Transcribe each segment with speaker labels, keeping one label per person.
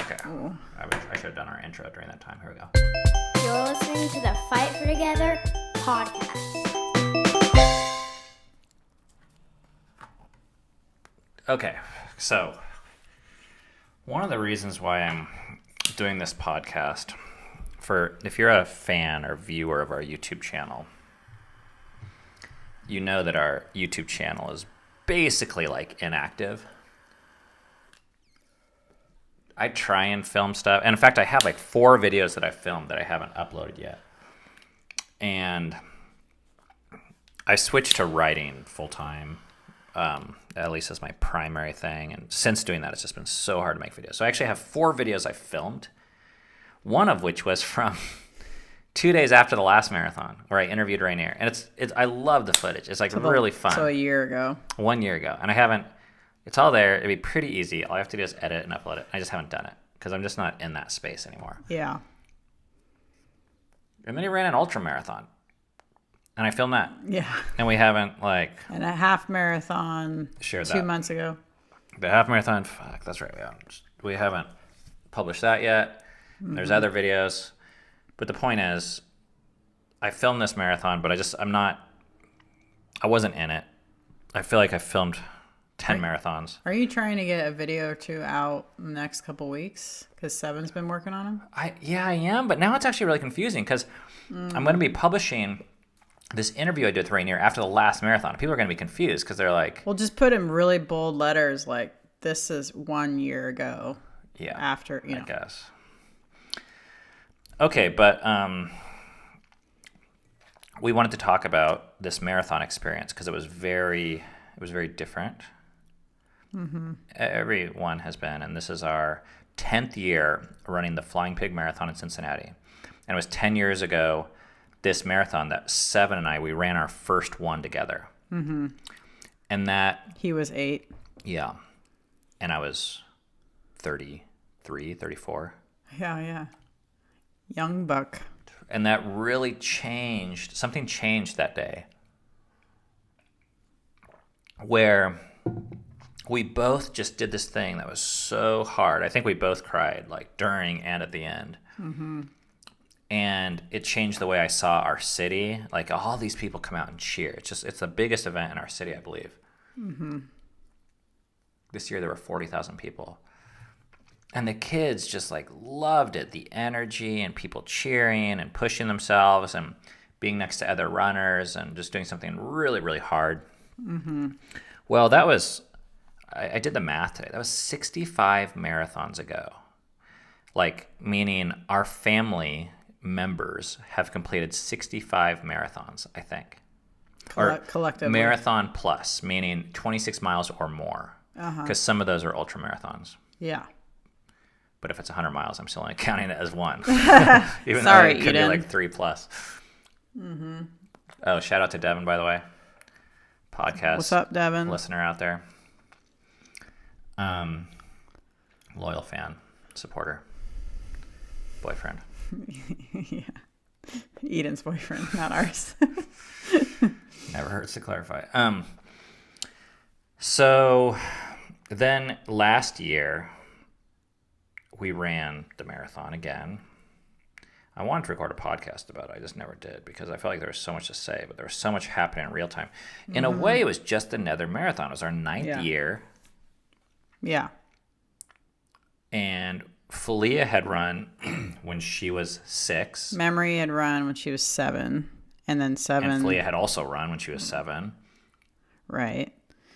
Speaker 1: Okay. I should have done our intro during that time. Here we go.
Speaker 2: You're listening to the Fight for Together podcast.
Speaker 1: Okay, so one of the reasons why I'm doing this podcast, if you're a fan or viewer of our YouTube channel, you know that our YouTube channel is basically like inactive. I try and film stuff, and in fact, I have like 4 videos that I filmed that I haven't uploaded yet. And I switched to writing full time. At least as my primary thing. And since doing that, it's just been so hard to make videos. So I actually have 4 videos I filmed, one of which was from 2 days after the last marathon where I interviewed Rainier. And I love the footage. It's like really fun.
Speaker 3: So a year ago.
Speaker 1: 1 year ago. And it's all there. It'd be pretty easy. All I have to do is edit and upload it. I just haven't done it because I'm just not in that space anymore.
Speaker 3: Yeah.
Speaker 1: And then he ran an ultra marathon. And I filmed that.
Speaker 3: Yeah.
Speaker 1: And we haven't
Speaker 3: And a half marathon
Speaker 1: shared
Speaker 3: 2 months ago.
Speaker 1: The half marathon, fuck, that's right. We haven't published that yet. Mm-hmm. There's other videos. But the point is, I filmed this marathon, but I wasn't in it. I feel like I filmed 10 marathons.
Speaker 3: Are you trying to get a video or 2 out in the next couple weeks? Because Seven's been working on them?
Speaker 1: I am. But now it's actually really confusing because I'm going to be publishing this interview I did with Rainier after the last marathon. People are going to be confused because they're like...
Speaker 3: Well, just put in really bold letters like, this is 1 year ago.
Speaker 1: Yeah.
Speaker 3: After,
Speaker 1: I guess. Okay, but we wanted to talk about this marathon experience because it was very different. Mm-hmm. Everyone has been, and this is our 10th year running the Flying Pig Marathon in Cincinnati. And it was 10 years ago, this marathon, that Seven and I, we ran our first one together. Mm-hmm. And that...
Speaker 3: He was 8.
Speaker 1: Yeah. And I was 33, 34.
Speaker 3: Yeah. Young buck.
Speaker 1: And that really something changed that day. Where we both just did this thing that was so hard. I think we both cried, like during and at the end. Mm-hmm. And it changed the way I saw our city. Like all these people come out and cheer. It's the biggest event in our city, I believe. Mm-hmm. This year there were 40,000 people. And the kids just like loved it. The energy and people cheering and pushing themselves and being next to other runners and just doing something really, really hard. Mm-hmm. Well, that was, I did the math today. That was 65 marathons ago. Like, meaning our family members have completed 65 marathons, I think.
Speaker 3: Collectively.
Speaker 1: Marathon plus, meaning 26 miles or more. Because some of those are ultra marathons.
Speaker 3: Yeah.
Speaker 1: But if it's 100 miles, I'm still only counting it as one. Even
Speaker 3: Sorry,
Speaker 1: though it could
Speaker 3: Eden.
Speaker 1: be like 3 plus. Mm-hmm. Oh, shout out to Devin, by the way. Podcast.
Speaker 3: What's up, Devin?
Speaker 1: Listener out there. Loyal fan, supporter, boyfriend.
Speaker 3: Yeah. Eden's boyfriend, not ours.
Speaker 1: Never hurts to clarify. So then last year, we ran the marathon again. I wanted to record a podcast about it. I just never did because I felt like there was so much to say, but there was so much happening in real time. In a way, it was just another marathon. It was our 9th year.
Speaker 3: Yeah.
Speaker 1: And Filia had run when she was 6.
Speaker 3: Memory had run when she was 7. And then 7.
Speaker 1: And Filia had also run when she was 7.
Speaker 3: Right.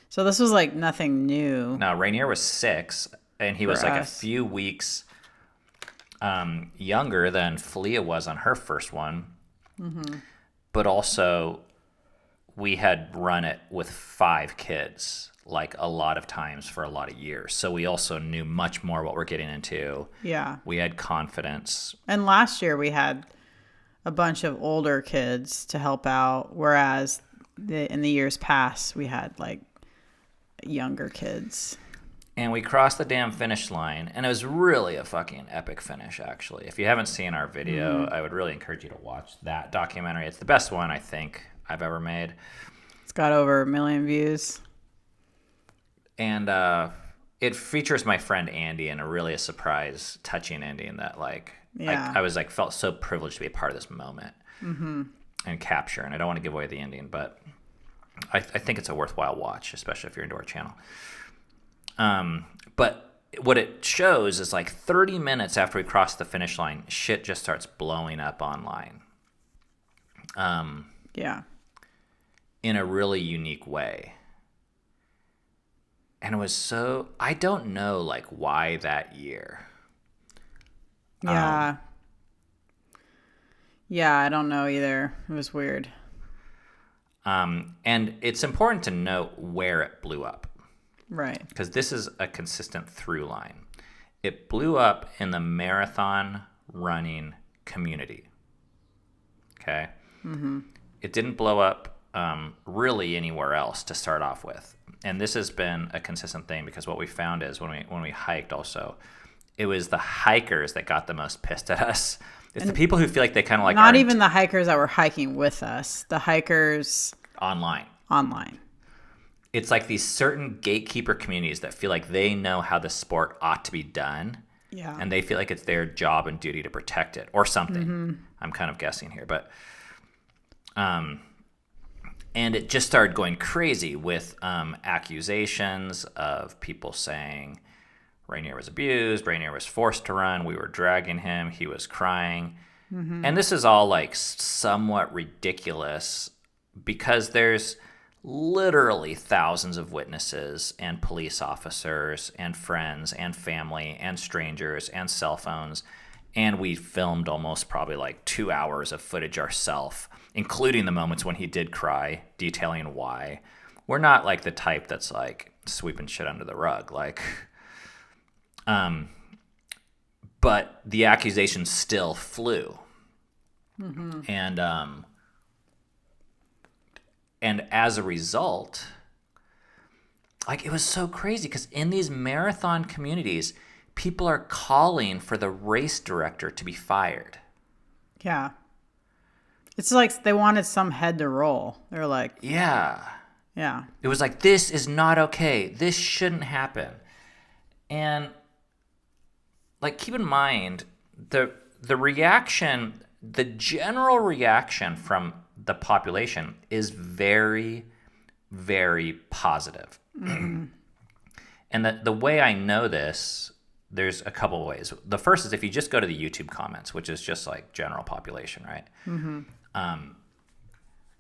Speaker 3: So this was like nothing new.
Speaker 1: Now, Rainier was 6, and he was like
Speaker 3: us.
Speaker 1: a few weeks younger than Filia was on her first one. Mm-hmm. But also, we had run it with 5 kids, like a lot of times for a lot of years. So we also knew much more what we're getting into.
Speaker 3: Yeah.
Speaker 1: We had confidence.
Speaker 3: And last year we had a bunch of older kids to help out, whereas in the years past we had like younger kids.
Speaker 1: And we crossed the damn finish line, and it was really a fucking epic finish, actually. If you haven't seen our video, I would really encourage you to watch that documentary. It's the best one, I think, I've ever made.
Speaker 3: It's got over 1 million views.
Speaker 1: And it features my friend Andy in a surprise, touching ending that like I was like felt so privileged to be a part of this moment and capture. And I don't want to give away the ending, but I think it's a worthwhile watch, especially if you're into our channel. But what it shows is like 30 minutes after we cross the finish line, shit just starts blowing up online. In a really unique way. And it was so, I don't know like why that year.
Speaker 3: Yeah, I don't know either. It was weird.
Speaker 1: And it's important to note where it blew up.
Speaker 3: Right.
Speaker 1: Because this is a consistent through line. It blew up in the marathon running community. Okay? Mm-hmm. It didn't blow up really anywhere else to start off with. And this has been a consistent thing because what we found is when we hiked also, it was the hikers that got the most pissed at us. It's the people who feel like they kind of like
Speaker 3: not even the hikers that were hiking with us, the hikers
Speaker 1: online. It's like these certain gatekeeper communities that feel like they know how the sport ought to be done.
Speaker 3: Yeah.
Speaker 1: And they feel like it's their job and duty to protect it or something. Mm-hmm. I'm kind of guessing here, but and it just started going crazy with accusations of people saying Rainier was abused, Rainier was forced to run, we were dragging him, he was crying. Mm-hmm. And this is all like somewhat ridiculous because there's literally thousands of witnesses and police officers and friends and family and strangers and cell phones. And we filmed almost probably like 2 hours of footage ourselves, including the moments when he did cry, detailing why. We're not like the type that's like sweeping shit under the rug. Like, but the accusations still flew. Mm-hmm. And as a result, like it was so crazy because in these marathon communities, people are calling for the race director to be fired.
Speaker 3: Yeah. It's like they wanted some head to roll. They're like,
Speaker 1: yeah. It was like, this is not okay. This shouldn't happen. And like, keep in mind the reaction, the general reaction from the population is very, very positive. Mm-hmm. And the way I know this, there's a couple of ways. The first is if you just go to the YouTube comments, which is just like general population, right? Mm-hmm.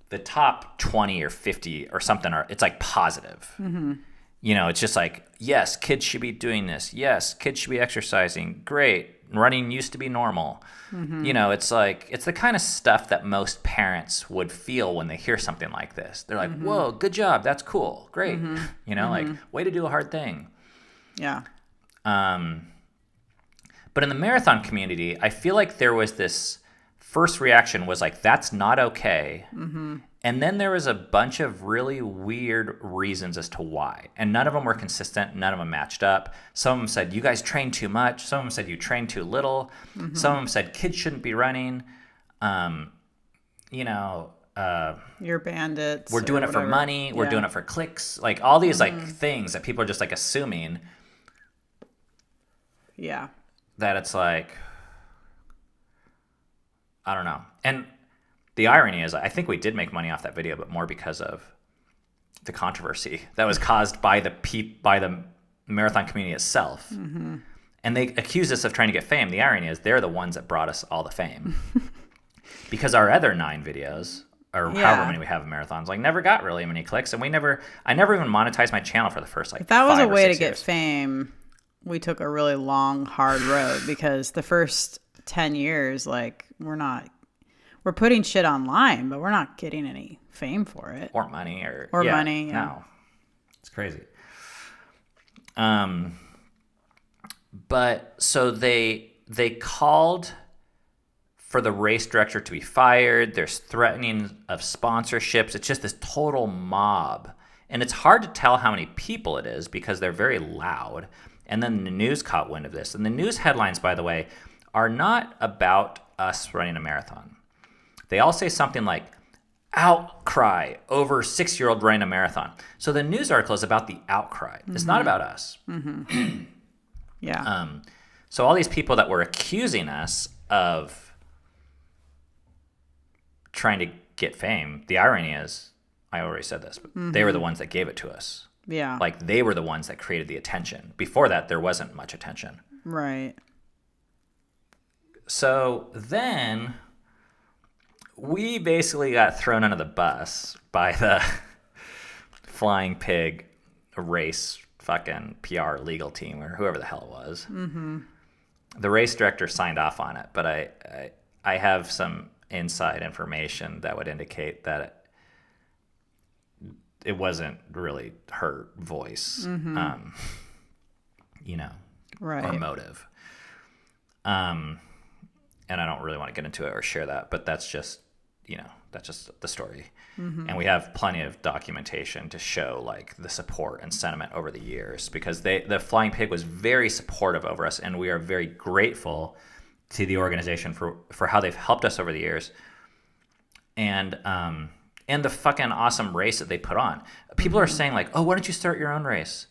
Speaker 1: The top 20 or 50 or something it's like positive. Mm-hmm. You know, it's just like, yes, kids should be doing this. Yes, kids should be exercising. Great. Running used to be normal. Mm-hmm. You know, it's like, it's the kind of stuff that most parents would feel when they hear something like this. They're like, mm-hmm. Whoa, good job. That's cool. Great. Mm-hmm. You know, mm-hmm. like, way to do a hard thing.
Speaker 3: Yeah.
Speaker 1: But in the marathon community, I feel like there was this first reaction was like, that's not okay. Mm-hmm. And then there was a bunch of really weird reasons as to why. And none of them were consistent. None of them matched up. Some of them said, you guys train too much. Some of them said, you train too little. Mm-hmm. Some of them said, kids shouldn't be running. You know,
Speaker 3: you're bandits.
Speaker 1: We're doing it for money. We're doing it for clicks. Like all these like things that people are just like assuming.
Speaker 3: Yeah.
Speaker 1: That it's like, I don't know. And the irony is, I think we did make money off that video, but more because of the controversy that was caused by the marathon community itself. Mm-hmm. And they accused us of trying to get fame. The irony is, they're the ones that brought us all the fame, because our other 9 videos, or however many we have of marathons, like never got really many clicks, and I never even monetized my channel for the first like.
Speaker 3: If that was a way to
Speaker 1: years.
Speaker 3: Get fame, we took a really long, hard road because the first 10 years, like we're putting shit online, but we're not getting any fame for it.
Speaker 1: Or money
Speaker 3: money. Yeah.
Speaker 1: No. It's crazy. But so they called for the race director to be fired. There's threatening of sponsorships. It's just this total mob. And it's hard to tell how many people it is because they're very loud. And then the news caught wind of this. And the news headlines, by the way, are not about us running a marathon. They all say something like, outcry over 6-year-old running a marathon. So the news article is about the outcry. It's not about us.
Speaker 3: Yeah.
Speaker 1: So all these people that were accusing us of trying to get fame, the irony is, I already said this, but they were the ones that gave it to us.
Speaker 3: Yeah.
Speaker 1: Like, they were the ones that created the attention. Before that, there wasn't much attention.
Speaker 3: Right.
Speaker 1: So then we basically got thrown under the bus by the Flying Pig race fucking PR legal team or whoever the hell it was. Mm-hmm. The race director signed off on it, but I have some inside information that would indicate that it wasn't really her voice,
Speaker 3: Right.
Speaker 1: or motive. And I don't really want to get into it or share that, but that's just, that's just the story. And we have plenty of documentation to show like the support and sentiment over the years, because the Flying Pig was very supportive over us, and we are very grateful to the organization for how they've helped us over the years. And the fucking awesome race that they put on. People are saying like, oh, why don't you start your own race?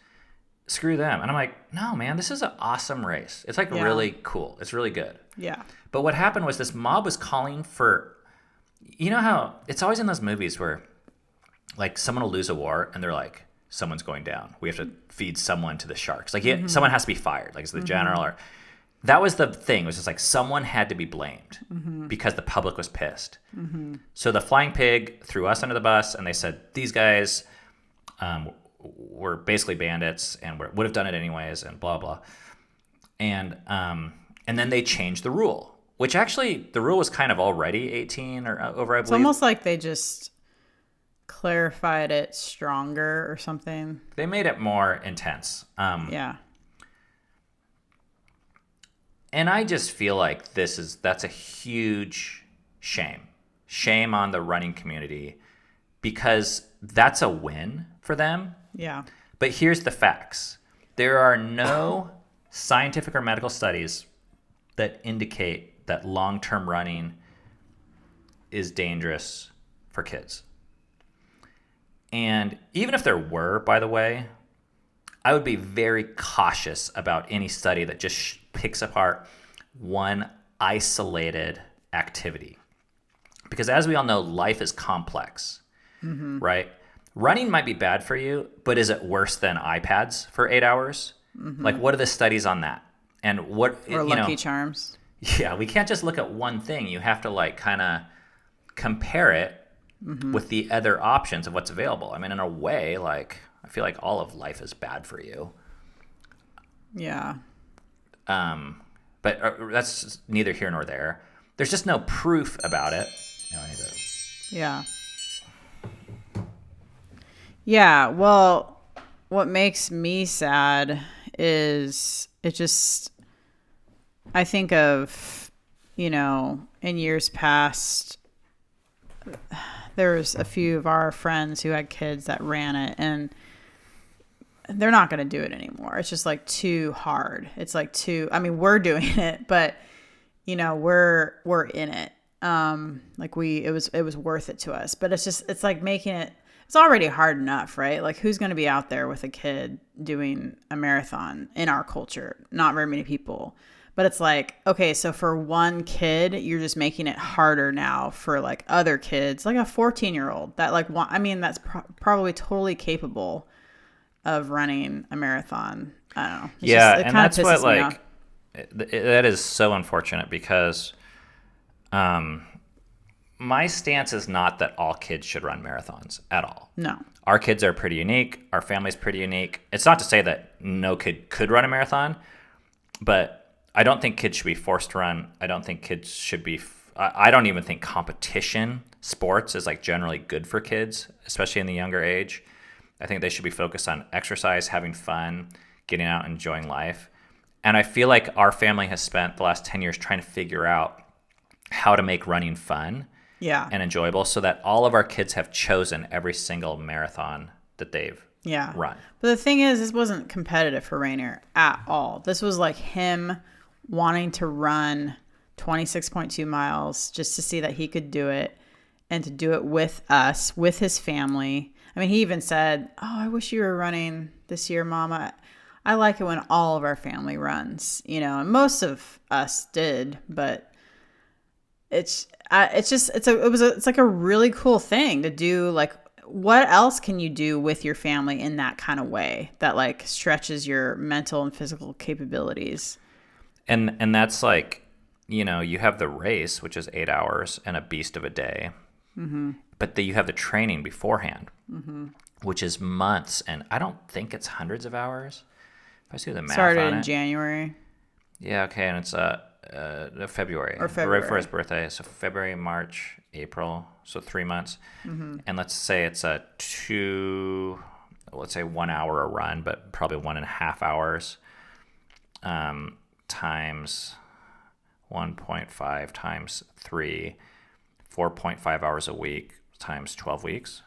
Speaker 1: Screw them. And I'm like, no, man, this is an awesome race. It's like really cool. It's really good.
Speaker 3: Yeah.
Speaker 1: But what happened was this mob was calling for, you know how it's always in those movies where like someone will lose a war and they're like, someone's going down. We have to feed someone to the sharks. Like someone has to be fired. Like it's the general or that was the thing. It was just like someone had to be blamed because the public was pissed. So the Flying Pig threw us under the bus, and they said, these guys were basically bandits and would have done it anyways, and blah, blah. And then they changed the rule, which actually the rule was kind of already 18 or over, I believe.
Speaker 3: It's almost like they just clarified it stronger or something.
Speaker 1: They made it more intense.
Speaker 3: Yeah.
Speaker 1: And I just feel like that's a huge shame. Shame on the running community, because that's a win for them.
Speaker 3: Yeah.
Speaker 1: But here's the facts. There are no scientific or medical studies that indicate that long-term running is dangerous for kids. And even if there were, by the way, I would be very cautious about any study that just picks apart one isolated activity. Because as we all know, life is complex, right? Running might be bad for you, but is it worse than iPads for 8 hours? Like, what are the studies on that? And what,
Speaker 3: Or Lucky Charms.
Speaker 1: Yeah, we can't just look at one thing. You have to like kind of compare it with the other options of what's available. I mean, in a way, like, I feel like all of life is bad for you.
Speaker 3: Yeah.
Speaker 1: But that's neither here nor there. There's just no proof about it.
Speaker 3: Yeah. Yeah. Well, what makes me sad is I think of, in years past, there's a few of our friends who had kids that ran it, and they're not going to do it anymore. It's just like too hard. It's like we're doing it, but we're in it. It was worth it to us, but it's like making it, it's already hard enough, right? Like, who's going to be out there with a kid doing a marathon in our culture? Not very many people. But it's like, okay, so for one kid, you're just making it harder now for like other kids, like a 14-year-old that like, that's probably totally capable of running a marathon. I don't know.
Speaker 1: And that's what like, that is so unfortunate, because my stance is not that all kids should run marathons at all.
Speaker 3: No.
Speaker 1: Our kids are pretty unique. Our family's pretty unique. It's not to say that no kid could run a marathon, but I don't think kids should be forced to run. I don't think kids should be. I don't even think competition sports is like generally good for kids, especially in the younger age. I think they should be focused on exercise, having fun, getting out, enjoying life. And I feel like our family has spent the last 10 years trying to figure out how to make running fun and enjoyable, so that all of our kids have chosen every single marathon that they've run.
Speaker 3: But the thing is, this wasn't competitive for Rainier at all. This was like him wanting to run 26.2 miles just to see that he could do it. and to do it with us, with his family. I mean, he even said, "Oh, I wish you were running this year, Mama. I like it when all of our family runs, and most of us did, but it's like a really cool thing to do. Like, what else can you do with your family in that kind of way that like stretches your mental and physical capabilities?"
Speaker 1: And that's like, you have the race, which is 8 hours and a beast of a day. Mm-hmm. But you have the training beforehand, mm-hmm. which is months. And I don't think it's hundreds of hours. If I see the math
Speaker 3: Started
Speaker 1: on
Speaker 3: in
Speaker 1: it.
Speaker 3: January.
Speaker 1: Yeah, okay. And it's February.
Speaker 3: Or February.
Speaker 1: Right for his birthday. So February, March, April. So 3 months. Mm-hmm. And let's say it's let's say 1 hour a run, but probably 1.5 hours times 1.5 times 3, 4.5 hours a week times 12 weeks.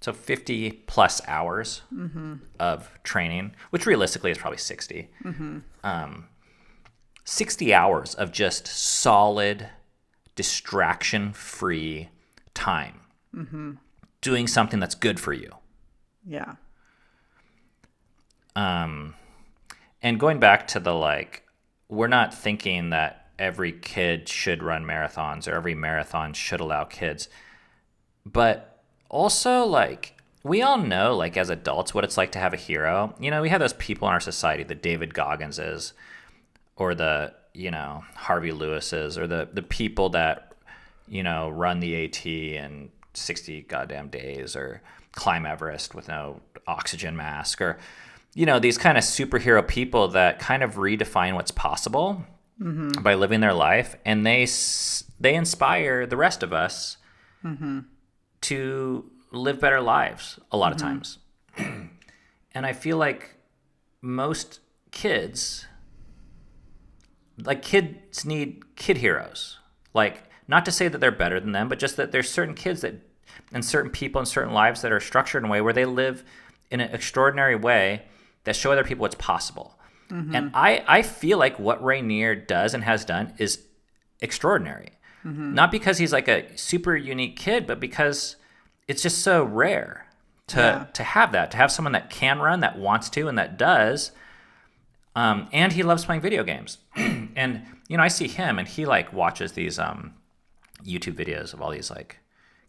Speaker 1: So 50 plus hours mm-hmm. of training, which realistically is probably 60. Mm-hmm. 60 hours of just solid, distraction-free time. Mm-hmm. Doing something that's good for you.
Speaker 3: Yeah.
Speaker 1: And going back to the we're not thinking that every kid should run marathons or every marathon should allow kids. But also, we all know, as adults, what it's like to have a hero. We have those people in our society, the David Gogginses or the, Harvey Lewises or the people that, run the AT in 60 goddamn days or climb Everest with no oxygen mask or, these kind of superhero people that kind of redefine what's possible mm-hmm. by living their life. And they inspire the rest of us mm-hmm. to live better lives a lot mm-hmm. of times. And I feel like most kids need kid heroes. Not to say that they're better than them, but just that there's certain kids and certain people in certain lives that are structured in a way where they live in an extraordinary way that show other people what's possible. Mm-hmm. And I feel like what Rainier does and has done is extraordinary. Mm-hmm. Not because he's a super unique kid, but because it's just so rare to have that, to have someone that can run, that wants to, and that does. And he loves playing video games. And, I see him and he watches these YouTube videos of all these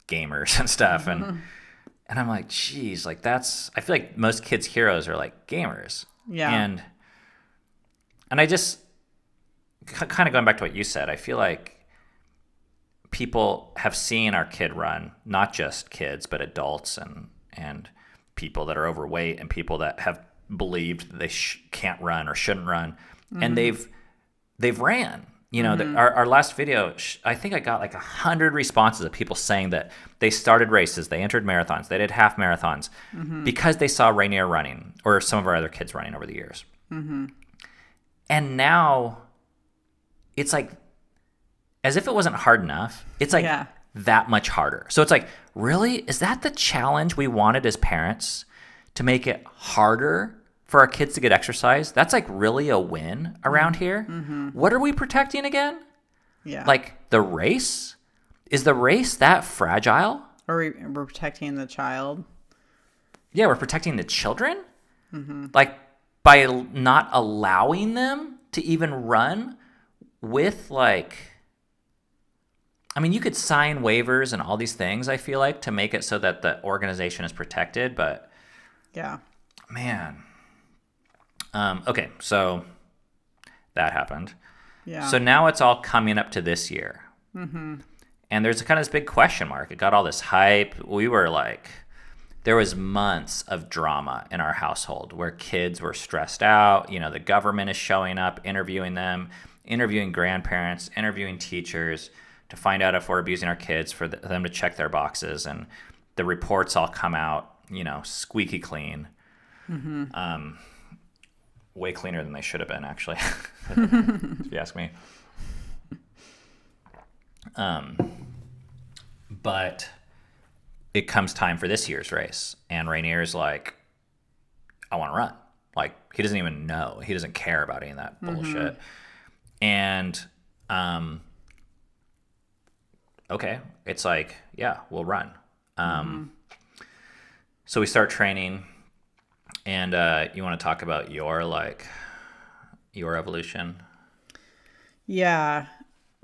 Speaker 1: gamers and stuff. Mm-hmm. And I'm like, geez, I feel like most kids' heroes are gamers.
Speaker 3: Yeah.
Speaker 1: And I just, kind of going back to what you said, I feel like people have seen our kid run, not just kids, but adults and people that are overweight and people that have believed that they can't run or shouldn't run. Mm-hmm. And they've ran. Mm-hmm. Our last video, I think I got 100 responses of people saying that they started races, they entered marathons, they did half marathons mm-hmm. because they saw Rainier running or some of our other kids running over the years. Mm-hmm. And now it's as if it wasn't hard enough, it's that much harder. So it's really? Is that the challenge we wanted as parents, to make it harder for our kids to get exercise? That's really a win around here. Mm-hmm. What are we protecting again?
Speaker 3: Yeah.
Speaker 1: The race? Is the race that fragile?
Speaker 3: Or we're protecting the child?
Speaker 1: Yeah, we're protecting the children? Mm-hmm. By not allowing them to even run with you could sign waivers and all these things, I feel to make it so that the organization is protected, but
Speaker 3: yeah.
Speaker 1: Man. Okay, so that happened.
Speaker 3: Yeah.
Speaker 1: So now it's all coming up to this year. Mm-hmm. And there's kind of this big question mark. It got all this hype. We were there was months of drama in our household where kids were stressed out. The government is showing up, interviewing them, interviewing grandparents, interviewing teachers to find out if we're abusing our kids, for them to check their boxes. And the reports all come out, squeaky clean. Mm-hmm. Way cleaner than they should have been, actually, if you ask me. But it comes time for this year's race, and Rainier's I want to run. He doesn't even know. He doesn't care about any of that bullshit. Mm-hmm. And okay. It's like, yeah, we'll run. So we start training, and you want to talk about your evolution?
Speaker 3: Yeah.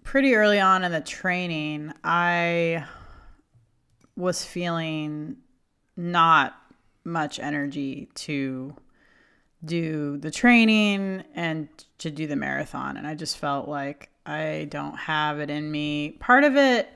Speaker 3: Pretty early on in the training, I was feeling not much energy to do the training and to do the marathon. And I just felt like I don't have it in me. Part of it,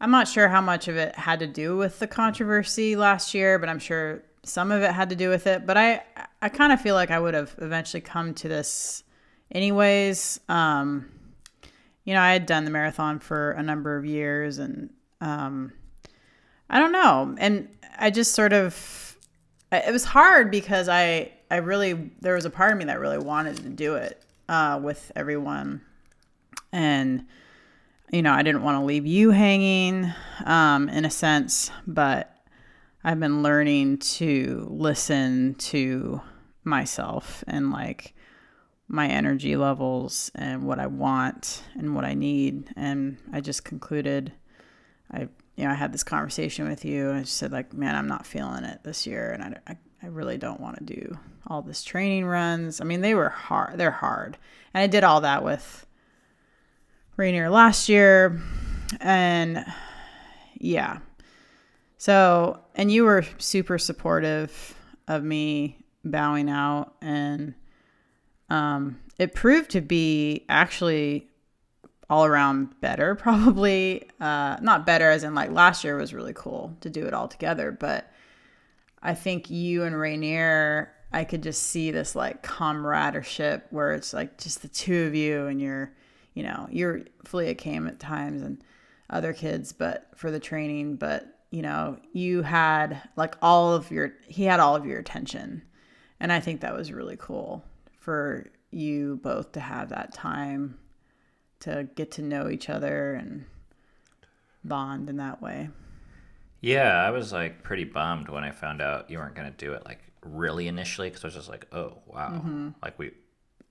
Speaker 3: I'm not sure how much of it had to do with the controversy last year, but I'm sure some of it had to do with it. But I kind of feel like I would have eventually come to this anyways. I had done the marathon for a number of years, and I don't know. And I just sort of, it was hard because there was a part of me that really wanted to do it with everyone. And, I didn't want to leave you hanging in a sense, but I've been learning to listen to myself and like my energy levels and what I want and what I need. And I just concluded, I had this conversation with you. I just said like, man, I'm not feeling it this year. And I really don't want to do all this training runs. I mean, they were hard. They're hard. And I did all that with Rainier last year. And yeah. So, and you were super supportive of me bowing out, and it proved to be actually all around better, probably. Not better as in like last year was really cool to do it all together, but I think you and Rainier, I could just see this like camaraderie where it's like just the two of you, and your Filia came at times and other kids, but for the training, but you had like he had all of your attention. And I think that was really cool for you both to have that time to get to know each other and bond in that way.
Speaker 1: Yeah, I was like pretty bummed when I found out you weren't going to do it like really initially, because I was just like, oh, wow. Mm-hmm. Like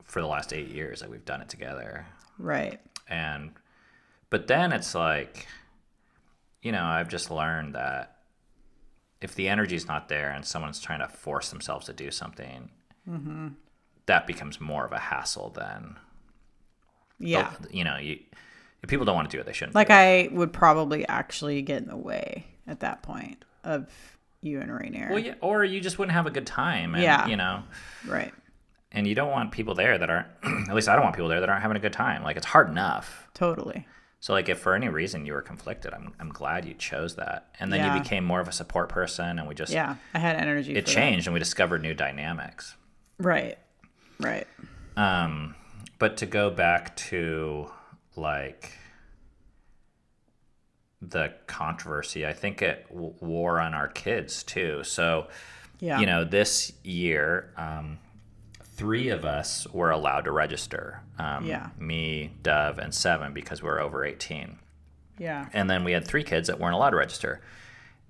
Speaker 1: for the last 8 years, like we've done it together.
Speaker 3: Right.
Speaker 1: But then it's like, I've just learned that if the energy's not there and someone's trying to force themselves to do something, mm-hmm. that becomes more of a hassle than,
Speaker 3: yeah.
Speaker 1: If people don't want to do it, they shouldn't.
Speaker 3: Like I would probably actually get in the way at that point of you and Rainier.
Speaker 1: Well, yeah, or you just wouldn't have a good time. And,
Speaker 3: yeah. Right.
Speaker 1: And you don't want people there that aren't, at least I don't want people there that aren't having a good time. Like, it's hard enough.
Speaker 3: Totally.
Speaker 1: So, like, if for any reason you were conflicted, I'm glad you chose that. And then you became more of a support person, and we just...
Speaker 3: Yeah, I had energy
Speaker 1: It changed, and we discovered new dynamics.
Speaker 3: Right.
Speaker 1: But to go back to, like, the controversy, I think it wore on our kids, too. So, this year... 3 of us were allowed to register. Me, Dove, and 7, because we were over 18.
Speaker 3: Yeah.
Speaker 1: And then we had 3 kids that weren't allowed to register.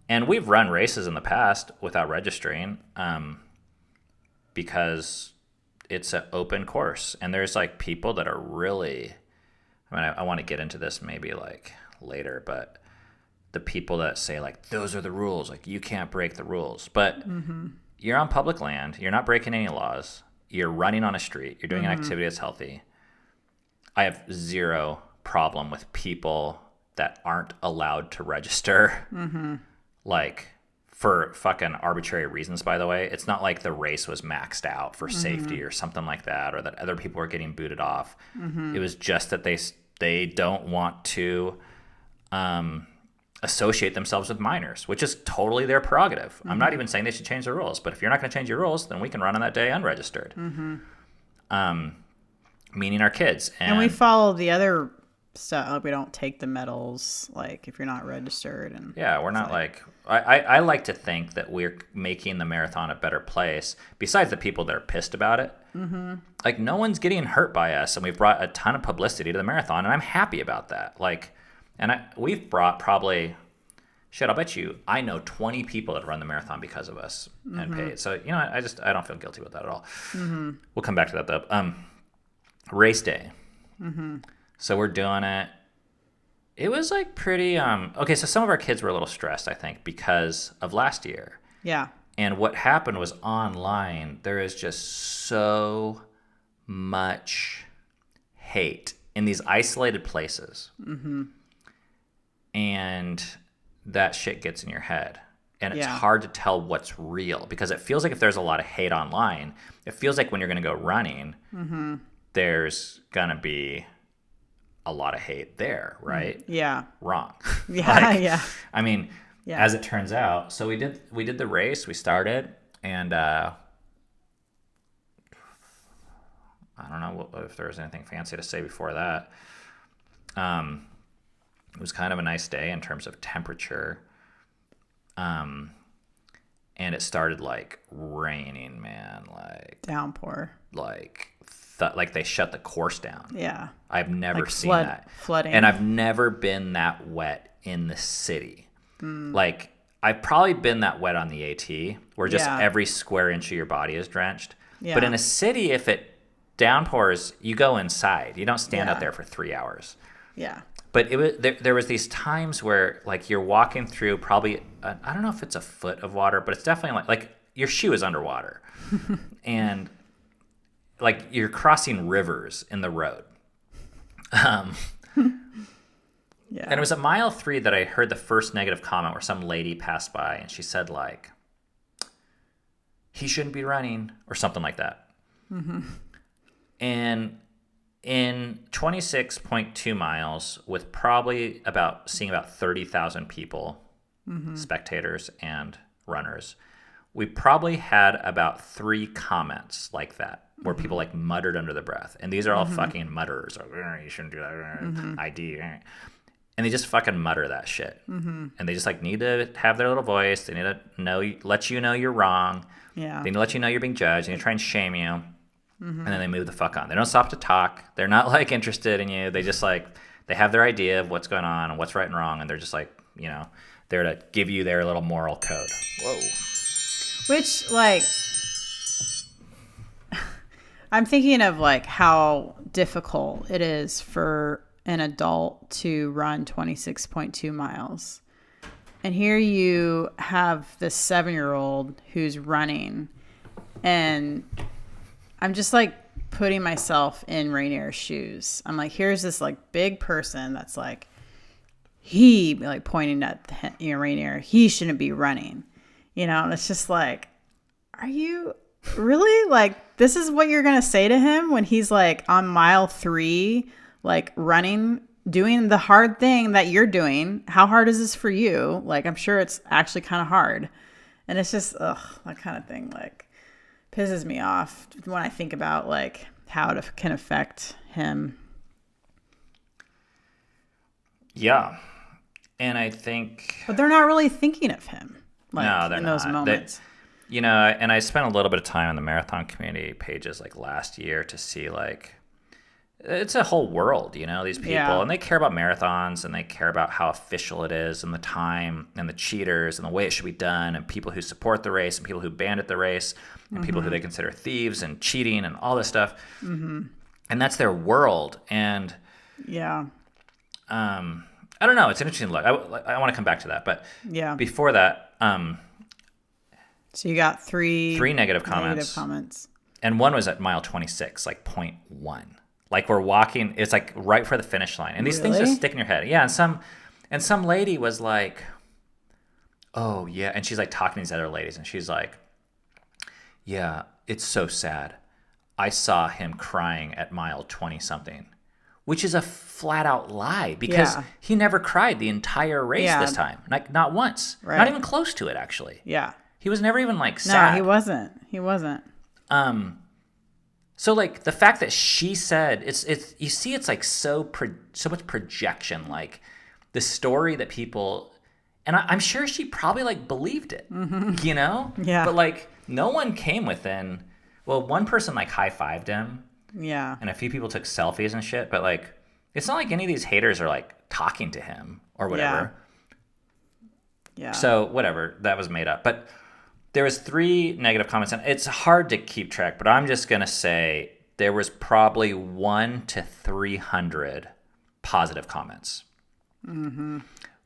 Speaker 1: And we've run races in the past without registering because it's an open course. And there's like people that are really, I want to get into this maybe like later, but the people that say like, those are the rules, like you can't break the rules. But you're on public land. You're not breaking any laws. You're running on a street. You're doing an activity that's healthy. I have zero problem with people that aren't allowed to register, like for fucking arbitrary reasons, by the way. It's not like the race was maxed out for safety or something like that, or that other people were getting booted off. It was just that they don't want to associate themselves with minors, which is totally their prerogative. I'm not even saying they should change the rules, but if you're not going to change your rules, then we can run on that day unregistered. Meaning our kids.
Speaker 3: And we follow the other stuff. Like we don't take the medals, like if you're not registered. And
Speaker 1: yeah, we're not like I like to think that we're making the marathon a better place, besides the people that are pissed about it. Like no one's getting hurt by us, and we've brought a ton of publicity to the marathon, and I'm happy about that. Like, and we've brought probably, I'll bet you, I know 20 people that run the marathon because of us and paid. So, I don't feel guilty about that at all. We'll come back to that though. Race day. So we're doing it. It was like pretty okay, so some of our kids were a little stressed, I think, because of last year.
Speaker 3: Yeah.
Speaker 1: And what happened was online, there is just so much hate in these isolated places. Mm-hmm. And that shit gets in your head. And it's hard to tell what's real because it feels like if there's a lot of hate online, it feels like when you're going to go running, there's going to be a lot of hate there, right?
Speaker 3: Yeah.
Speaker 1: Wrong.
Speaker 3: Yeah, yeah.
Speaker 1: I mean, as it turns out, so we did the race, we started, and I don't know if there was anything fancy to say before that. It was kind of a nice day in terms of temperature. And it started like raining, man, like
Speaker 3: downpour,
Speaker 1: like they shut the course down.
Speaker 3: Yeah.
Speaker 1: I've never
Speaker 3: like
Speaker 1: seen that.
Speaker 3: Flooding.
Speaker 1: And I've never been that wet in the city. Like I've probably been that wet on the AT where just every square inch of your body is drenched. Yeah. But in a city, if it downpours, you go inside. You don't stand out there for 3 hours.
Speaker 3: Yeah.
Speaker 1: But it was there was these times where like you're walking through probably I don't know if it's a foot of water, but it's definitely like your shoe is underwater, and like you're crossing rivers in the road. And it was at mile 3 that I heard the first negative comment where some lady passed by and she said like, "He shouldn't be running" or something like that. Mm-hmm. And in 26.2 miles, with probably seeing about 30,000 people, spectators and runners, we probably had about 3 comments like that, where people like muttered under their breath. And these are all fucking mutterers. Like, you shouldn't do that, ID. And they just fucking mutter that shit. And they just like need to have their little voice. They need to let you know you're wrong.
Speaker 3: Yeah.
Speaker 1: They need to let you know you're being judged. They need to try and shame you. And then they move the fuck on. They don't stop to talk. They're not like interested in you. They just like, they have their idea of what's going on and what's right and wrong. And they're just like, you know, there to give you their little moral code. Whoa.
Speaker 3: Which like, I'm thinking of like how difficult it is for an adult to run 26.2 miles. And here you have this 7-year-old who's running, and I'm just like putting myself in Rainier's shoes. I'm like, here's this like big person that's like, he like pointing at Rainier, he shouldn't be running, you know. And it's just like, are you really like, this is what you're gonna say to him when he's like on mile 3, like running, doing the hard thing that you're doing? How hard is this for you? Like, I'm sure it's actually kind of hard. And it's just that kind of thing like pisses me off when I think about like how it can affect him.
Speaker 1: Yeah. And I think,
Speaker 3: but they're not really thinking of him. Like,
Speaker 1: no, they're
Speaker 3: in
Speaker 1: not.
Speaker 3: Those moments.
Speaker 1: You know, and I spent a little bit of time on the marathon community pages like last year to see like, it's a whole world, you know, these people, and they care about marathons and they care about how official it is and the time and the cheaters and the way it should be done and people who support the race and people who bandit the race and people who they consider thieves and cheating and all this stuff. And that's their world. And I don't know. It's an interesting look. I want to come back to that. But before that,
Speaker 3: so you got three
Speaker 1: negative comments. And one was at mile 26, like 0.1. Like we're walking, it's like right for the finish line. And these things just stick in your head. Yeah, and some lady was like, "Oh, yeah." And she's like talking to these other ladies and she's like, "Yeah, it's so sad. I saw him crying at mile 20 something." Which is a flat out lie because he never cried the entire race this time. Like not once. Right. Not even close to it actually.
Speaker 3: Yeah.
Speaker 1: He was never even like sad.
Speaker 3: No, he wasn't.
Speaker 1: So like the fact that she said it's you see it's like so much projection, like the story that people, and I'm sure she probably like believed it, you know?
Speaker 3: Yeah.
Speaker 1: But like no one came within. Well, one person like high-fived him.
Speaker 3: Yeah.
Speaker 1: And a few people took selfies and shit, but like it's not like any of these haters are like talking to him or whatever.
Speaker 3: Yeah.
Speaker 1: So whatever, that was made up. But there was 3 negative comments, and it's hard to keep track, but I'm just going to say there was probably 100 to 300 positive comments.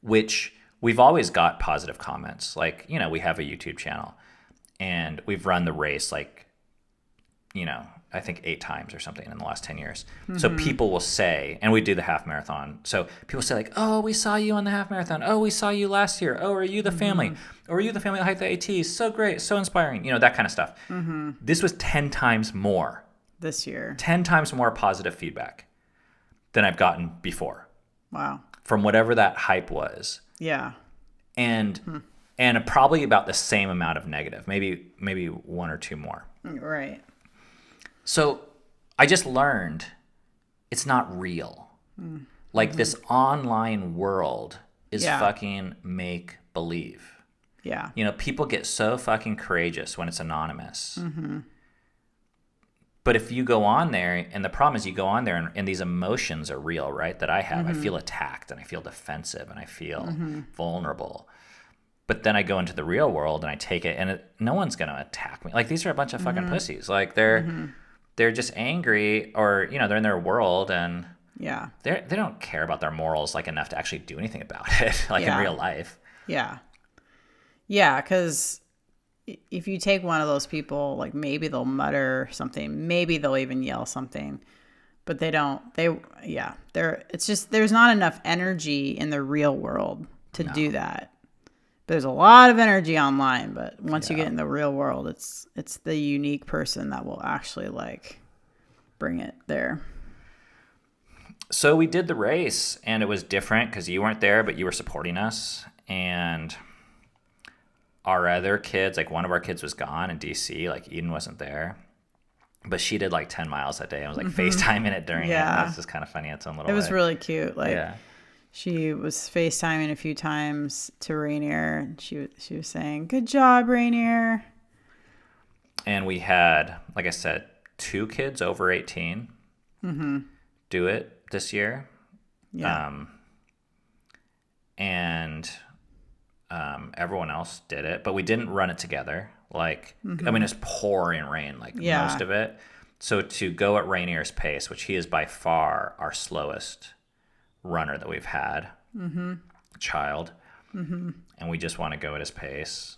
Speaker 1: which we've always got positive comments. Like, you know, we have a YouTube channel and we've run the race like, you know, I think 8 times or something in the last 10 years. So people will say, and we do the half marathon. So people say like, oh, we saw you on the half marathon. Oh, we saw you last year. Oh, are you the family? Or are you the family that hiked the ATs? So great. So inspiring. You know, that kind of stuff. This was 10 times more.
Speaker 3: This year.
Speaker 1: 10 times more positive feedback than I've gotten before.
Speaker 3: Wow.
Speaker 1: From whatever that hype was.
Speaker 3: Yeah.
Speaker 1: And probably about the same amount of negative. Maybe 1 or 2 more.
Speaker 3: Right.
Speaker 1: So I just learned it's not real. Like this online world is fucking make believe.
Speaker 3: Yeah.
Speaker 1: You know, people get so fucking courageous when it's anonymous. But if you go on there, and the problem is you go on there and these emotions are real, right? That I have. I feel attacked and I feel defensive and I feel vulnerable. But then I go into the real world and I take it and no one's going to attack me. Like these are a bunch of fucking pussies. Like they're just angry, or, you know, they're in their world and they don't care about their morals like enough to actually do anything about it, like in real life.
Speaker 3: Yeah. Yeah, because if you take one of those people, like maybe they'll mutter something, maybe they'll even yell something, but they don't. It's just there's not enough energy in the real world to do that. There's a lot of energy online, but once you get in the real world, it's the unique person that will actually like bring it there.
Speaker 1: So we did the race, and it was different because you weren't there, but you were supporting us. And our other kids, like one of our kids was gone in DC, like Eden wasn't there. But she did like 10 miles that day. I was like FaceTiming it during it. And that's just kind of funny in its own little way.
Speaker 3: It was really cute. Like, she was FaceTiming a few times to Rainier. She was saying, "Good job, Rainier."
Speaker 1: And we had, like I said, 2 kids over 18 do it this year. Yeah. And everyone else did it, but we didn't run it together. Like, I mean, it's pouring rain, like most of it. So to go at Rainier's pace, which he is by far our slowest runner that we've had, child, and we just want to go at his pace.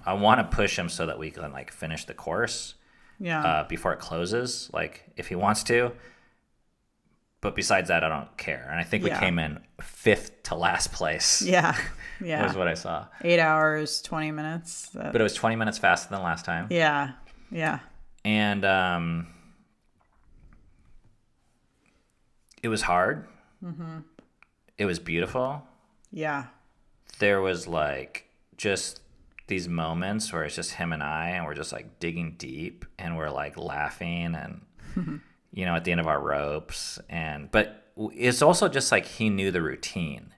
Speaker 1: I want to push him so that we can like finish the course before it closes, like if he wants to. But besides that, I don't care. And I think we came in 5th to last place. Yeah. Was what I saw.
Speaker 3: 8 hours, 20 minutes.
Speaker 1: But it was 20 minutes faster than last time.
Speaker 3: Yeah.
Speaker 1: And it was hard. It was beautiful. Yeah. There was like just these moments where it's just him and I, and we're just like digging deep, and we're like laughing, and you know, at the end of our ropes. But it's also just like he knew the routine.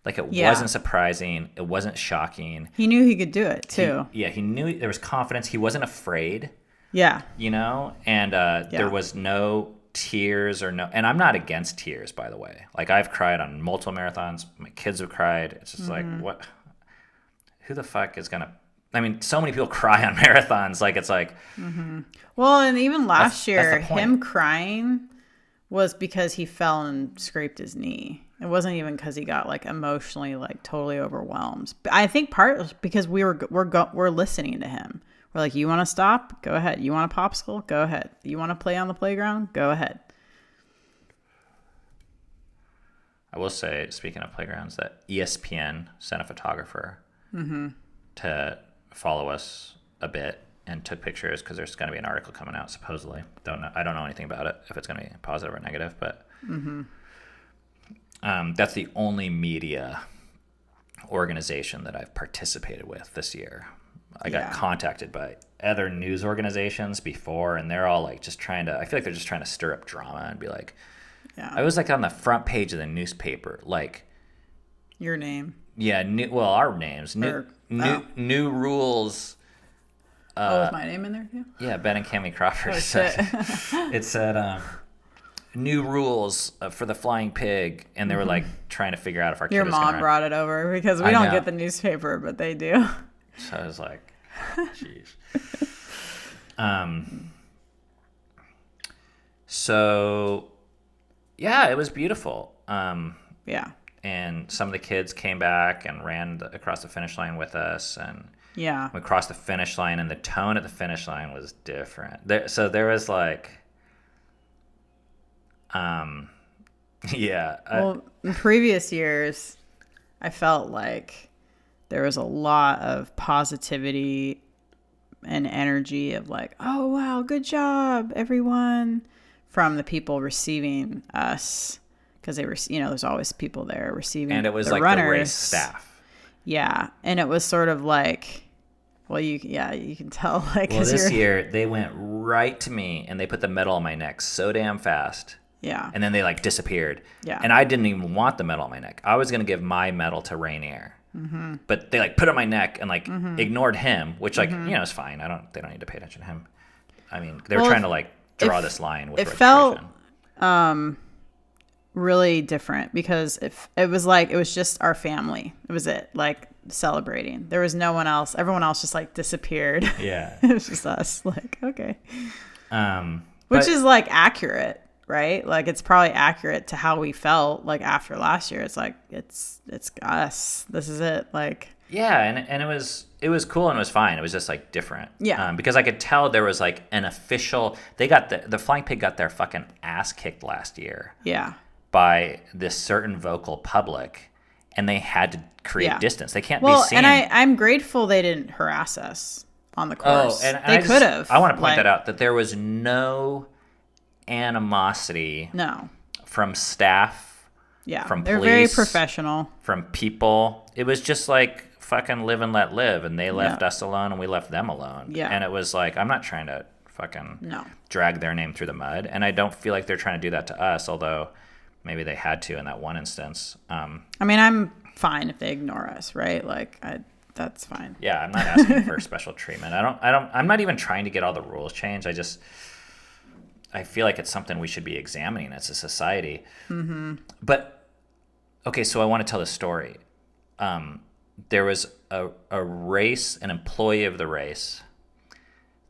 Speaker 1: Like it wasn't surprising. It wasn't shocking.
Speaker 3: He knew he could do it too.
Speaker 1: He knew there was confidence. He wasn't afraid.
Speaker 3: Yeah.
Speaker 1: You know, and there was no tears or no, and I'm not against tears, by the way. Like I've cried on multiple marathons. My kids have cried. It's just like, what, who the fuck is going to, I mean, so many people cry on marathons. Like it's like,
Speaker 3: well, and even last year, him crying was because he fell and scraped his knee. It wasn't even because he got like emotionally like totally overwhelmed. But I think part was because we're listening to him. We're like, you want to stop? Go ahead. You want a popsicle? Go ahead. You want to play on the playground? Go ahead.
Speaker 1: I will say, speaking of playgrounds, that ESPN sent a photographer to follow us a bit and took pictures because there's going to be an article coming out supposedly. I don't know anything about it, if it's going to be positive or negative, but that's the only media organization that I've participated with this year. I got contacted by other news organizations before, and they're all like just trying to, I feel like they're just trying to stir up drama and be like, I was like on the front page of the newspaper, like
Speaker 3: your name.
Speaker 1: Yeah. Our names, new rules.
Speaker 3: Was my name in there too?
Speaker 1: Yeah. Ben and Cammie Crawford. It said, new rules for the flying pig, and they were like trying to figure out if our kid
Speaker 3: your
Speaker 1: was
Speaker 3: mom brought it over because we don't get the newspaper, but they do.
Speaker 1: So I was like, jeez. So yeah, it was beautiful. and some of the kids came back and ran across the finish line with us, and
Speaker 3: Yeah.
Speaker 1: we crossed the finish line, and the tone at the finish line was different. So there was like, yeah.
Speaker 3: Well, in previous years, I felt like there was a lot of positivity and energy of like, oh, wow, good job, everyone, from the people receiving us. Because they were, there's always people there receiving
Speaker 1: And it was
Speaker 3: the
Speaker 1: like
Speaker 3: runners.
Speaker 1: the race staff.
Speaker 3: Yeah. And it was sort of like, well, you can tell. Like,
Speaker 1: Well, this year, they went right to me, and they put the medal on my neck so damn fast.
Speaker 3: Yeah.
Speaker 1: And then they like disappeared.
Speaker 3: Yeah.
Speaker 1: And I didn't even want the medal on my neck. I was going to give my medal to Rainier. Mm-hmm. But they like put it on my neck and like ignored him, which like, is fine. They don't need to pay attention to him. I mean, they were trying to like draw this line with registration.
Speaker 3: It felt really different because it was just our family. It was it, like celebrating. There was no one else. Everyone else just like disappeared.
Speaker 1: Yeah.
Speaker 3: It was just us. Like, okay.
Speaker 1: But
Speaker 3: Which is like accurate, right? Like it's probably accurate to how we felt like after last year. It's like it's us. This is it. Like
Speaker 1: yeah, and it was cool and it was fine. It was just like different.
Speaker 3: Yeah.
Speaker 1: Because I could tell there was like an official. They got the Flying Pig got their fucking ass kicked last year.
Speaker 3: yeah.
Speaker 1: By this certain vocal public, and they had to create distance. They can't be seen.
Speaker 3: And I'm grateful they didn't harass us on the course.
Speaker 1: And
Speaker 3: they could have.
Speaker 1: I want to point that out, that there was no animosity from staff, from
Speaker 3: they're
Speaker 1: police,
Speaker 3: very professional.
Speaker 1: from people. It was just like fucking live and let live, and they left us alone and we left them alone.
Speaker 3: Yeah.
Speaker 1: And it was like, I'm not trying to fucking drag their name through the mud, and I don't feel like they're trying to do that to us, although maybe they had to in that one instance.
Speaker 3: I mean, I'm fine if they ignore us, right? Like, that's fine.
Speaker 1: Yeah, I'm not asking for special treatment. I'm not even trying to get all the rules changed. I feel like it's something we should be examining as a society. Mm-hmm. But, okay, so I want to tell the story. There was a race, an employee of the race,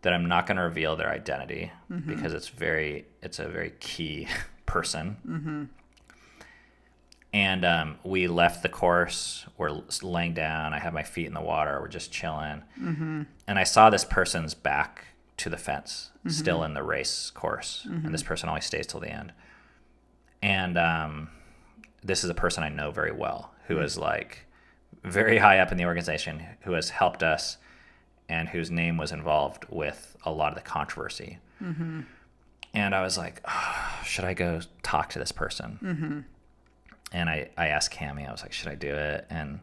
Speaker 1: that I'm not going to reveal their identity because it's a very key person. Mm-hmm. And we left the course. We're laying down. I have my feet in the water. We're just chilling. Mm-hmm. And I saw this person's back to the fence, still in the race course. And this person always stays till the end. And this is a person I know very well, who is like very high up in the organization, who has helped us and whose name was involved with a lot of the controversy. Mm-hmm. And I was like, oh, should I go talk to this person? Mm-hmm. And I asked Cammie, I was like, should I do it? And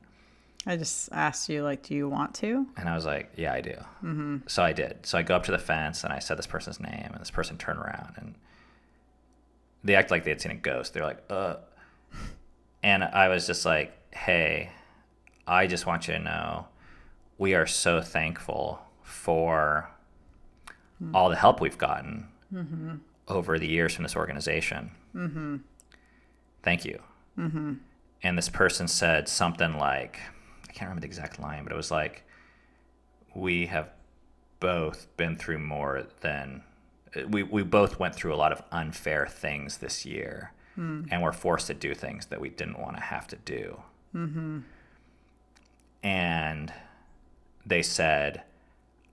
Speaker 3: I just asked you, like, do you want to?
Speaker 1: And I was like, yeah, I do. Mm-hmm. So I did. So I go up to the fence and I said this person's name, and this person turned around and they act like they had seen a ghost. They're like, And I was just like, hey, I just want you to know we are so thankful for all the help we've gotten over the years from this organization. Mm-hmm. Thank you. Mm-hmm. And this person said something like, I can't remember the exact line, but it was like, we have both been through more than, we both went through a lot of unfair things this year, and we're forced to do things that we didn't want to have to do. Mm-hmm. And they said,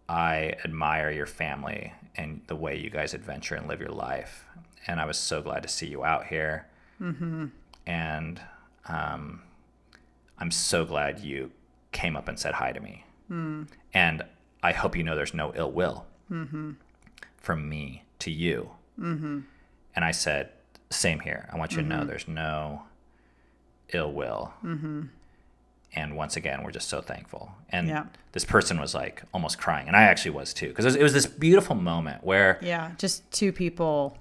Speaker 1: I admire your family and the way you guys adventure and live your life. And I was so glad to see you out here. Mm-hmm. And I'm so glad you came up and said hi to me. Mm. And I hope you know there's no ill will from me to you. Mm-hmm. And I said, same here. I want you to know there's no ill will. Mm-hmm. And once again, we're just so thankful. And this person was like almost crying. And I actually was too. Because it was this beautiful moment where...
Speaker 3: Yeah, just two people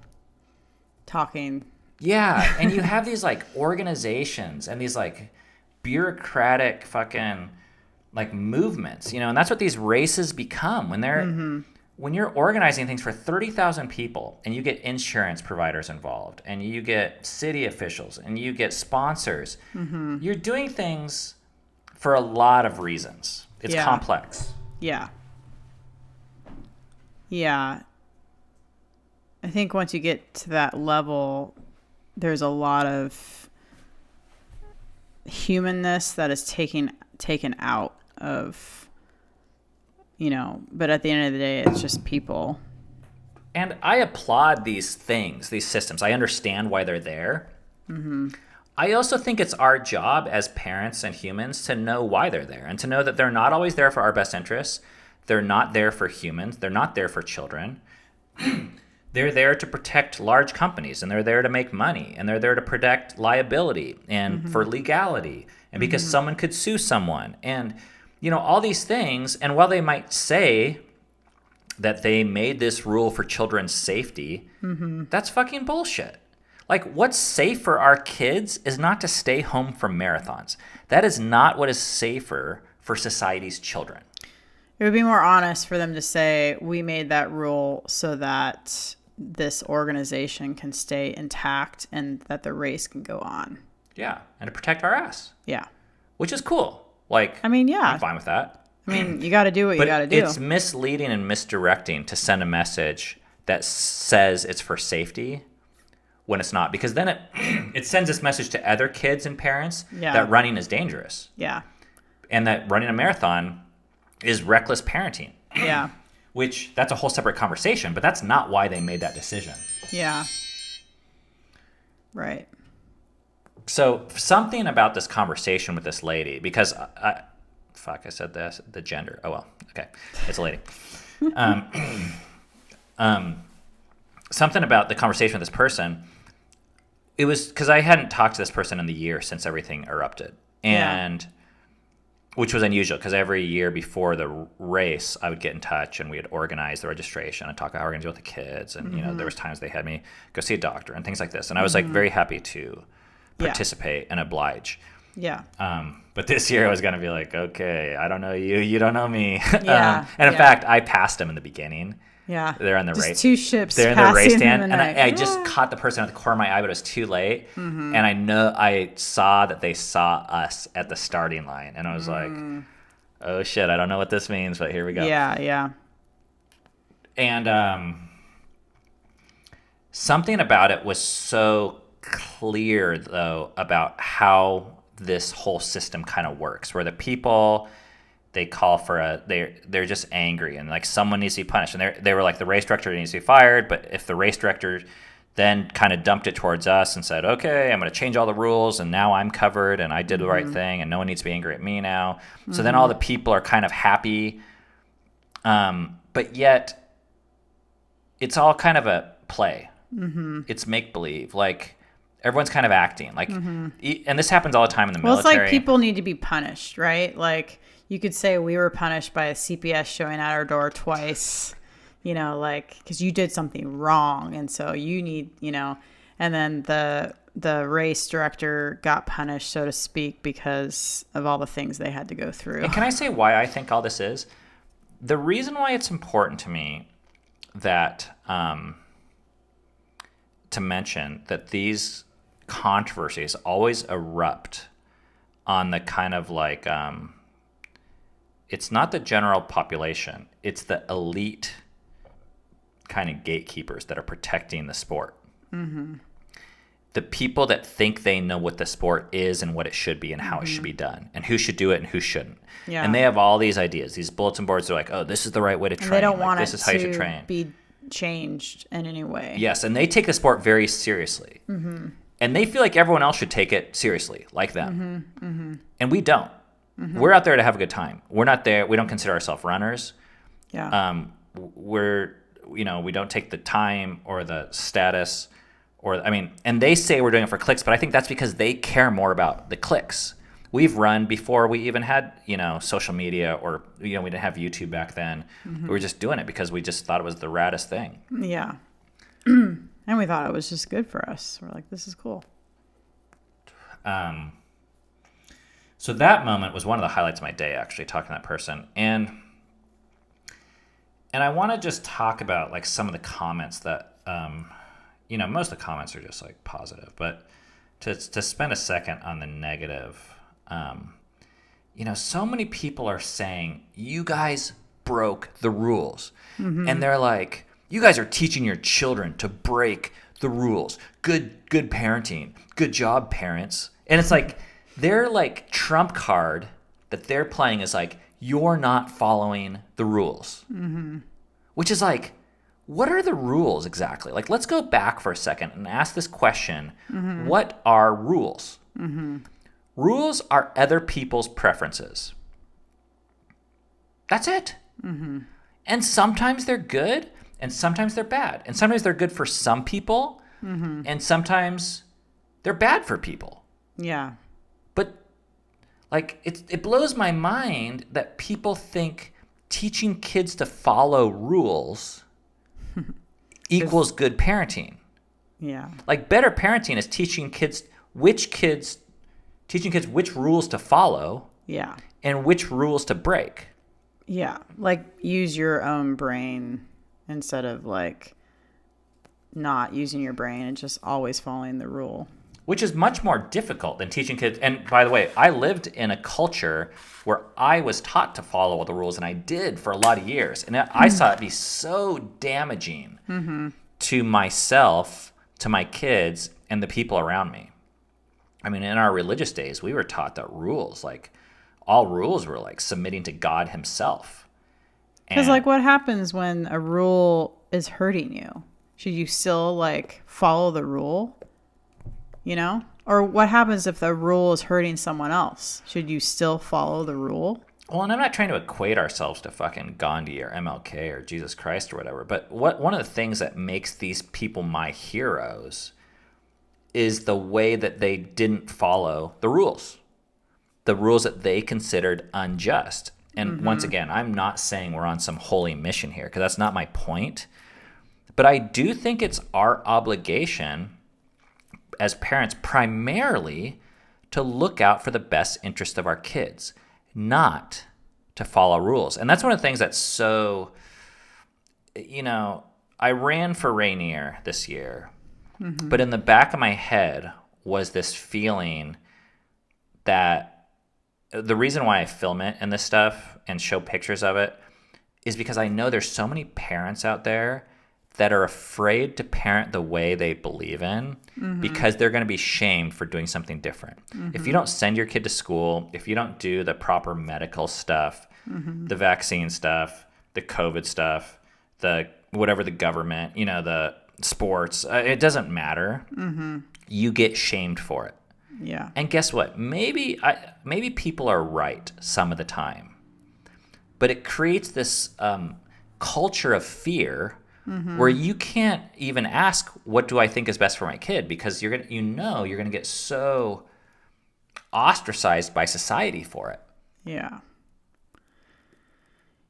Speaker 3: talking.
Speaker 1: Yeah, and you have these like organizations and these like bureaucratic fucking like movements, you know, and that's what these races become when they're... When you're organizing things for 30,000 people and you get insurance providers involved and you get city officials and you get sponsors, you're doing things for a lot of reasons. It's complex.
Speaker 3: Yeah. Yeah. I think once you get to that level, there's a lot of humanness that is taken out of, but at the end of the day, it's just people.
Speaker 1: And I applaud these things, these systems. I understand why they're there. Mm-hmm. I also think it's our job as parents and humans to know why they're there and to know that they're not always there for our best interests. They're not there for humans. They're not there for children. They're there to protect large companies, and they're there to make money, and they're there to protect liability and for legality, and because someone could sue someone, and all these things. And while they might say that they made this rule for children's safety, that's fucking bullshit. Like, what's safe for our kids is not to stay home from marathons. That is not what is safer for society's children.
Speaker 3: It would be more honest for them to say, we made that rule so that this organization can stay intact and that the race can go on.
Speaker 1: Yeah, and to protect our ass.
Speaker 3: Yeah.
Speaker 1: Which is cool. Like,
Speaker 3: yeah.
Speaker 1: I'm fine with that.
Speaker 3: You got to do what you got to do.
Speaker 1: It's misleading and misdirecting to send a message that says it's for safety when it's not. Because then it sends this message to other kids and parents that running is dangerous.
Speaker 3: Yeah.
Speaker 1: And that running a marathon is reckless parenting.
Speaker 3: Yeah.
Speaker 1: Which, that's a whole separate conversation, but that's not why they made that decision.
Speaker 3: Yeah. Right.
Speaker 1: So something about this conversation with this lady, because I said this, the gender. Oh, well, okay. It's a lady. Something about the conversation with this person, it was because I hadn't talked to this person in the year since everything erupted. And which was unusual because every year before the race, I would get in touch and we had organized the registration and talk about how we're going to deal with the kids. And, there was times they had me go see a doctor and things like this. And I was like very happy to participate and oblige.
Speaker 3: Yeah.
Speaker 1: But this year I was going to be like, okay, I don't know you, you don't know me.
Speaker 3: Yeah.
Speaker 1: And in fact, I passed them in the beginning.
Speaker 3: Yeah.
Speaker 1: They're on the
Speaker 3: just
Speaker 1: race.
Speaker 3: Two ships.
Speaker 1: They're in the race stand,
Speaker 3: and
Speaker 1: I just caught the person at the corner of my eye, but it was too late. And I know I saw that they saw us at the starting line, and I was like, "Oh shit, I don't know what this means, but here we go."
Speaker 3: Yeah, yeah.
Speaker 1: And something about it was so clear, though, about how this whole system kind of works, where the people. They call for they're just angry and like someone needs to be punished. And they were like, the race director needs to be fired. But if the race director then kind of dumped it towards us and said, okay, I'm going to change all the rules and now I'm covered and I did the right thing and no one needs to be angry at me now. So then all the people are kind of happy. But yet it's all kind of a play. It's make-believe. Like everyone's kind of acting like, and this happens all the time in the military.
Speaker 3: Well, it's like people need to be punished, right? Like, you could say we were punished by a CPS showing at our door twice, like, because you did something wrong. And so you need, and then the race director got punished, so to speak, because of all the things they had to go through.
Speaker 1: And can I say why I think all this is? The reason why it's important to me that, to mention that these controversies always erupt on the kind of like, it's not the general population. It's the elite kind of gatekeepers that are protecting the sport. The people that think they know what the sport is and what it should be and how it should be done and who should do it and who shouldn't. Yeah. And they have all these ideas. These bulletin boards are like, oh, this is the right way to train.
Speaker 3: And they don't want
Speaker 1: this
Speaker 3: it
Speaker 1: is how you should
Speaker 3: to
Speaker 1: train.
Speaker 3: Be changed in any way.
Speaker 1: Yes, and they take the sport very seriously. And they feel like everyone else should take it seriously, like them. And we don't. We're out there to have a good time. We're not there. We don't consider ourselves runners.
Speaker 3: Yeah.
Speaker 1: We don't take the time or the status and they say we're doing it for clicks, but I think that's because they care more about the clicks. We've run before we even had, social media or, we didn't have YouTube back then. We were just doing it because we just thought it was the raddest thing.
Speaker 3: Yeah. And we thought it was just good for us. We're like, this is cool.
Speaker 1: So that moment was one of the highlights of my day, actually, talking to that person. And I want to just talk about, like, some of the comments that, most of the comments are just, like, positive. But to spend a second on the negative, so many people are saying, you guys broke the rules. And they're like, you guys are teaching your children to break the rules. Good parenting. Good job, parents. And it's like, their like trump card that they're playing is like, you're not following the rules. Which is like, what are the rules exactly? Like, let's go back for a second and ask this question. What are rules? Rules are other people's preferences. That's it. And sometimes they're good, and sometimes they're bad. And sometimes they're good for some people, and sometimes they're bad for people.
Speaker 3: Yeah.
Speaker 1: But, like, it blows my mind that people think teaching kids to follow rules equals good parenting.
Speaker 3: Yeah.
Speaker 1: Like, better parenting is teaching kids which rules to follow
Speaker 3: Yeah.
Speaker 1: and which rules to break.
Speaker 3: Yeah. Like, use your own brain instead of, like, not using your brain and just always following the rule.
Speaker 1: Which is much more difficult than teaching kids. And by the way, I lived in a culture where I was taught to follow all the rules, and I did for a lot of years. And I saw it be so damaging to myself, to my kids, and the people around me. I mean, in our religious days, we were taught that rules, like, all rules were like submitting to God himself.
Speaker 3: Because, like, what happens when a rule is hurting you? Should you still, like, follow the rule? You know? Or what happens if the rule is hurting someone else? Should you still follow the rule?
Speaker 1: Well, and I'm not trying to equate ourselves to fucking Gandhi or MLK or Jesus Christ or whatever, but one of the things that makes these people my heroes is the way that they didn't follow the rules that they considered unjust. And once again, I'm not saying we're on some holy mission here, because that's not my point. But I do think it's our obligation as parents primarily to look out for the best interest of our kids, not to follow rules. And that's one of the things that's so, I ran for Rainier this year, but in the back of my head was this feeling that the reason why I film it and this stuff and show pictures of it is because I know there's so many parents out there that are afraid to parent the way they believe in because they're going to be shamed for doing something different. If you don't send your kid to school, if you don't do the proper medical stuff, the vaccine stuff, the COVID stuff, the whatever the government, the sports, it doesn't matter. You get shamed for it.
Speaker 3: Yeah.
Speaker 1: And guess what? Maybe people are right some of the time, but it creates this culture of fear where you can't even ask, what do I think is best for my kid? Because you're gonna get so ostracized by society for it.
Speaker 3: Yeah.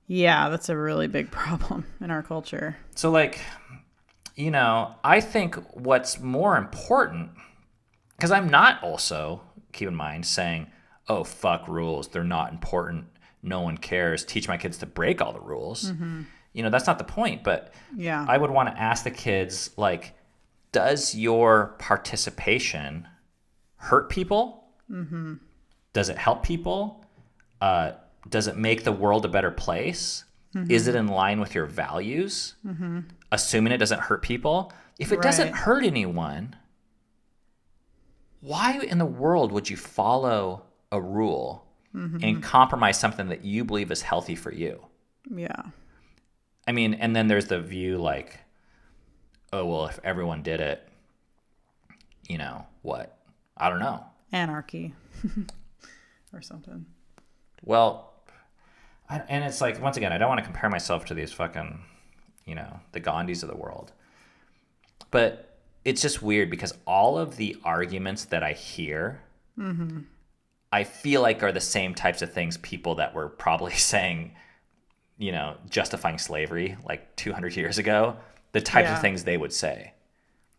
Speaker 3: Yeah, that's a really big problem in our culture.
Speaker 1: So, like, I think what's more important, because I'm not also, keep in mind, saying, oh, fuck rules, they're not important, no one cares, teach my kids to break all the rules. That's not the point. But
Speaker 3: yeah,
Speaker 1: I would want to ask the kids, like, does your participation hurt people? Does it help people? Does it make the world a better place? Is it in line with your values? Assuming it doesn't hurt people. If it doesn't hurt anyone, why in the world would you follow a rule and compromise something that you believe is healthy for you?
Speaker 3: Yeah.
Speaker 1: I mean, and then there's the view like, oh, well, if everyone did it, what? I don't know.
Speaker 3: Anarchy or something.
Speaker 1: Well, and it's like, once again, I don't want to compare myself to these fucking, the Gandhis of the world. But it's just weird because all of the arguments that I hear, I feel like are the same types of things people that were probably saying, justifying slavery like 200 years ago, the types of things they would say.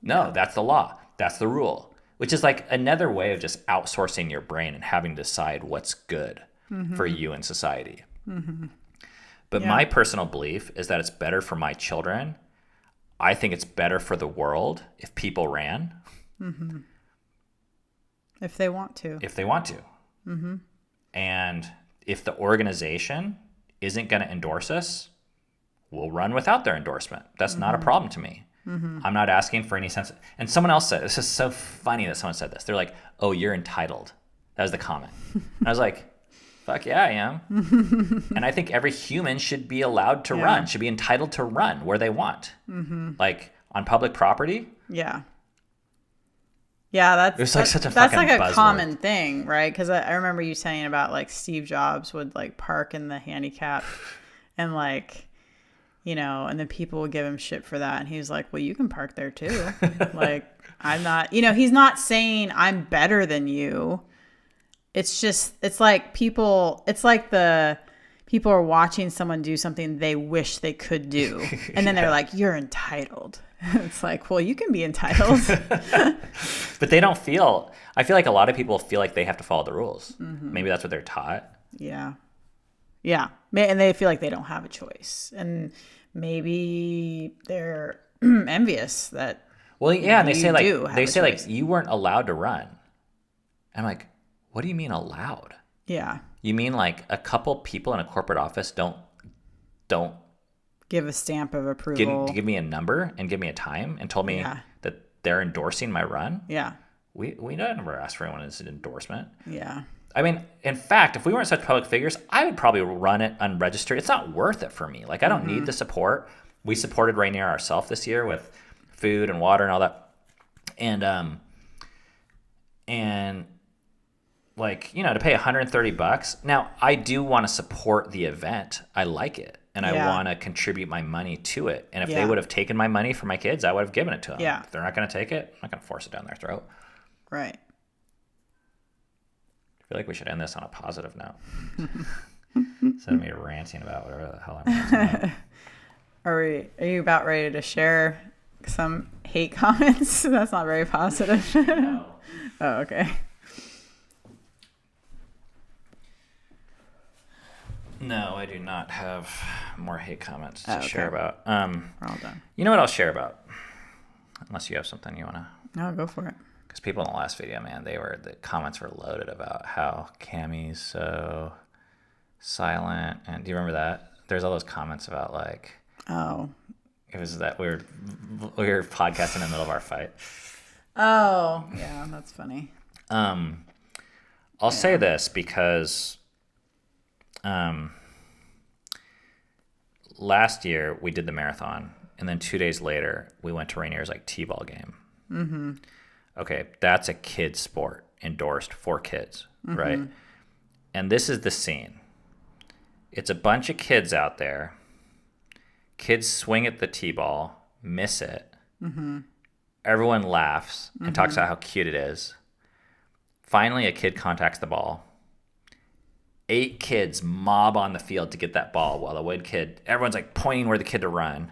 Speaker 1: No, that's the law. That's the rule. Which is like another way of just outsourcing your brain and having to decide what's good for you in society. But my personal belief is that it's better for my children. I think it's better for the world if people ran.
Speaker 3: If they want to.
Speaker 1: And if the organization isn't going to endorse us, we'll run without their endorsement. That's not a problem to me. I'm not asking for any sense. And someone else said, this is so funny that someone said this. They're like, oh, you're entitled. That was the comment. And I was like, fuck yeah, I am. And I think every human should be allowed to run, should be entitled to run where they want. Like on public property.
Speaker 3: Yeah. Yeah, that's
Speaker 1: such a
Speaker 3: that's
Speaker 1: fucking
Speaker 3: like a
Speaker 1: buzzword.
Speaker 3: common thing, right? Because I remember you saying about like Steve Jobs would like park in the handicap and like, you know, and then people would give him shit for that. And he was like, well, you can park there too. Like, I'm not, you know, he's not saying I'm better than you. It's just, it's like people are watching someone do something they wish they could do. And then they're like, you're entitled. It's like, well, you can be entitled.
Speaker 1: But they don't feel, I feel like a lot of people feel like they have to follow the rules. Maybe that's what they're taught.
Speaker 3: Yeah. Yeah. And they feel like they don't have a choice. And maybe they're envious that.
Speaker 1: Well, yeah. And they say
Speaker 3: choice.
Speaker 1: like, you weren't allowed to run. I'm like, what do you mean allowed?
Speaker 3: Yeah.
Speaker 1: You mean like a couple people in a corporate office don't
Speaker 3: give a stamp of approval.
Speaker 1: give me a number and give me a time and told me that they're endorsing my run?
Speaker 3: Yeah.
Speaker 1: We never asked for anyone as an endorsement.
Speaker 3: Yeah.
Speaker 1: I mean, in fact, if we weren't such public figures, I would probably run it unregistered. It's not worth it for me. Like, I don't need the support. We supported Rainier ourselves this year with food and water and all that. And like, you know, to pay $130. Now, I do want to support the event. I like it. And I want to contribute my money to it. And if they would have taken my money for my kids, I would have given it to them.
Speaker 3: Yeah.
Speaker 1: If they're not going to take it, I'm not going to force it down their throat.
Speaker 3: Right.
Speaker 1: I feel like we should end this on a positive note. Instead of me ranting about whatever the hell I'm ranting about.
Speaker 3: Are you about ready to share some hate comments? That's not very positive.
Speaker 1: No.
Speaker 3: Oh, okay.
Speaker 1: No, I do not have more hate comments to
Speaker 3: okay.
Speaker 1: share about.
Speaker 3: We're all done.
Speaker 1: You know what I'll share about? Unless you have something you want to.
Speaker 3: No, go for it.
Speaker 1: Because people in the last video, man, the comments were loaded about how Cammie's so silent. And do you remember that? There's all those comments about like.
Speaker 3: Oh.
Speaker 1: It was that we were podcasting in the middle of our fight.
Speaker 3: Oh, yeah, that's funny.
Speaker 1: I'll say this because last year we did the marathon, and then 2 days later we went to Rainier's like t-ball game. Mm-hmm. Okay, that's a kid sport endorsed for kids, right? And this is the scene. It's a bunch of kids out there. Kids swing at the t-ball, miss it. Mm-hmm. Everyone laughs and talks about how cute it is. Finally, a kid contacts the ball. 8 kids mob on the field to get that ball while the one kid, everyone's like pointing where the kid to run.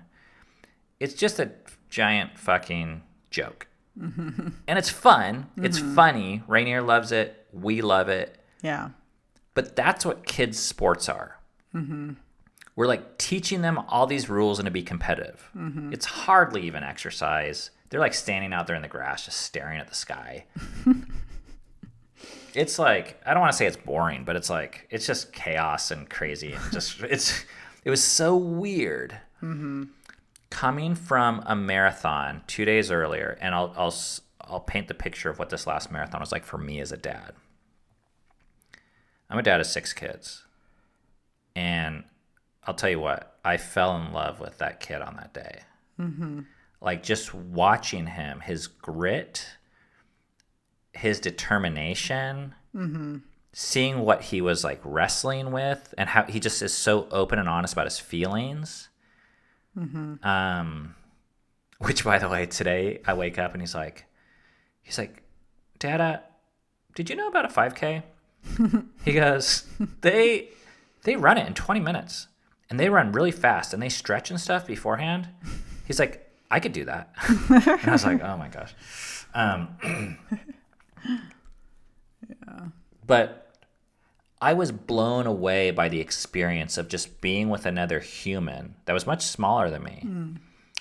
Speaker 1: It's just a giant fucking joke. Mm-hmm. And it's fun. Mm-hmm. It's funny. Rainier loves it. We love it.
Speaker 3: Yeah.
Speaker 1: But that's what kids' sports are. Mm-hmm. We're like teaching them all these rules and to be competitive. Mm-hmm. It's hardly even exercise. They're like standing out there in the grass just staring at the sky. It's like, I don't want to say it's boring, but it's like, it's just chaos and crazy. And just, it was so weird. Mm-hmm. Coming from a marathon 2 days earlier, and I'll paint the picture of what this last marathon was like for me as a dad. I'm a dad of 6 kids. And I'll tell you what, I fell in love with that kid on that day. Mm-hmm. Like just watching him, his grit, his determination, seeing what he was like wrestling with, and how he just is so open and honest about his feelings. Mm-hmm. Which, by the way, today I wake up and he's like, Dada, did you know about a 5K? He goes, they run it in 20 minutes. And they run really fast and they stretch and stuff beforehand. He's like, I could do that. And I was like, oh my gosh. Yeah. But I was blown away by the experience of just being with another human that was much smaller than me,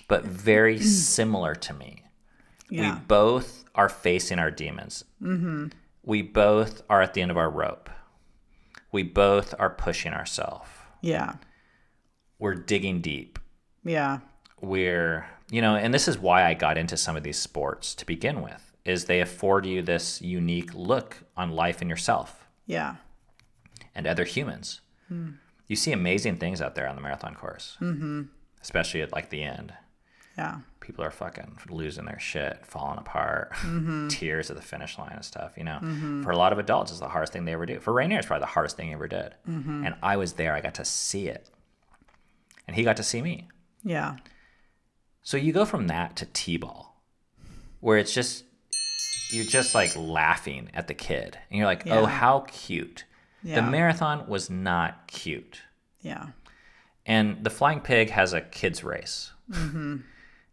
Speaker 1: but very similar to me. Yeah. We both are facing our demons. Mm-hmm. We both are at the end of our rope. We both are pushing ourselves.
Speaker 3: Yeah.
Speaker 1: We're digging deep.
Speaker 3: Yeah.
Speaker 1: We're, and this is why I got into some of these sports to begin with. is they afford you this unique look on life and yourself.
Speaker 3: Yeah.
Speaker 1: And other humans. You see amazing things out there on the marathon course, especially at like the end.
Speaker 3: Yeah.
Speaker 1: People are fucking losing their shit, falling apart, tears at the finish line and stuff. For a lot of adults, it's the hardest thing they ever do. For Rainier, it's probably the hardest thing he ever did. And I was there. I got to see it, and he got to see me.
Speaker 3: Yeah.
Speaker 1: So you go from that to T-ball, where it's just you're just like laughing at the kid, and you're like, oh, how cute.
Speaker 3: Yeah.
Speaker 1: The marathon was not cute.
Speaker 3: Yeah.
Speaker 1: And the Flying Pig has a kids race.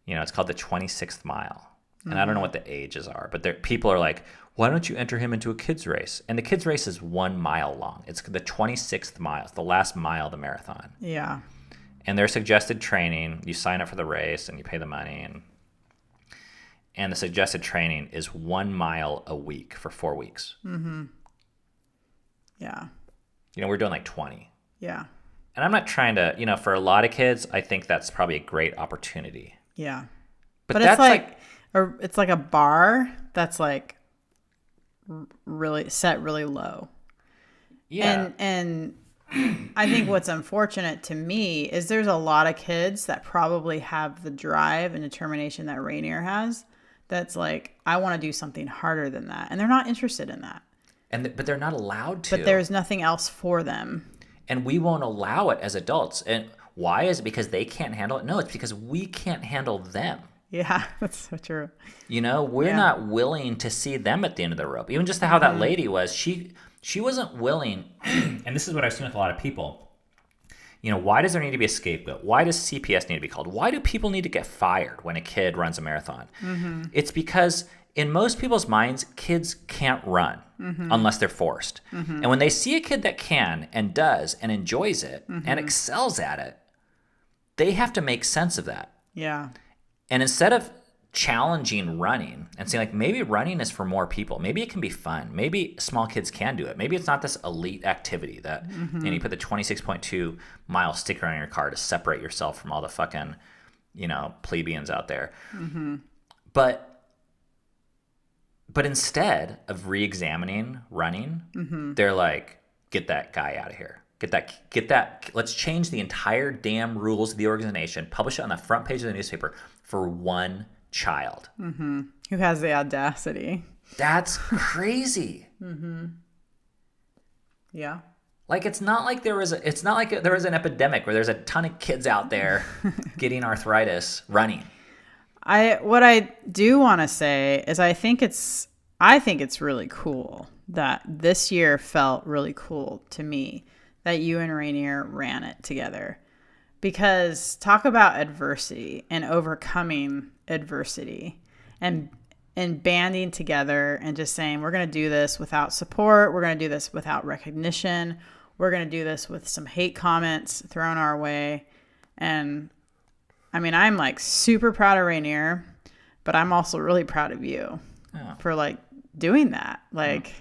Speaker 1: It's called the 26th mile. And I don't know what the ages are, but people are like, why don't you enter him into a kids race? And the kids race is 1 mile long. It's the 26th mile. It's the last mile of the marathon.
Speaker 3: Yeah.
Speaker 1: And their suggested training, you sign up for the race and you pay the money. And the suggested training is 1 mile a week for 4 weeks.
Speaker 3: Yeah.
Speaker 1: We're doing like 20.
Speaker 3: Yeah.
Speaker 1: And I'm not trying to, for a lot of kids, I think that's probably a great opportunity.
Speaker 3: Yeah.
Speaker 1: But
Speaker 3: it's
Speaker 1: that's
Speaker 3: it's like a bar that's like really set really low.
Speaker 1: Yeah.
Speaker 3: And I think what's unfortunate to me is there's a lot of kids that probably have the drive and determination that Rainier has. That's like, I want to do something harder than that. And they're not interested in that.
Speaker 1: But they're not allowed to.
Speaker 3: But there's nothing else for them.
Speaker 1: And we won't allow it as adults. And why? Is it because they can't handle it? No, it's because we can't handle them.
Speaker 3: Yeah, that's so true.
Speaker 1: We're not willing to see them at the end of the rope. Even just how that lady was, she wasn't willing. And this is what I've seen with a lot of people. Why does there need to be a scapegoat? Why does CPS need to be called? Why do people need to get fired when a kid runs a marathon? It's because in most people's minds, kids can't run unless they're forced. And when they see a kid that can and does and enjoys it and excels at it, they have to make sense of that.
Speaker 3: Yeah.
Speaker 1: And instead of challenging running and saying, like, maybe running is for more people. Maybe it can be fun. Maybe small kids can do it. Maybe it's not this elite activity that you put the 26.2 mile sticker on your car to separate yourself from all the fucking, plebeians out there. But instead of re-examining running, they're like, get that guy out of here. Get that. Let's change the entire damn rules of the organization, publish it on the front page of the newspaper for one child.
Speaker 3: Who has the audacity?
Speaker 1: That's crazy.
Speaker 3: Yeah.
Speaker 1: Like, it's not like there was an epidemic where there's a ton of kids out there getting arthritis running.
Speaker 3: What I do want to say is I think it's really cool that this year felt really cool to me that you and Rainier ran it together, because talk about adversity and overcoming adversity and banding together and just saying, we're going to do this without support. We're going to do this without recognition. We're going to do this with some hate comments thrown our way. And I mean, I'm like super proud of Rainier, but I'm also really proud of you for like doing that. Like,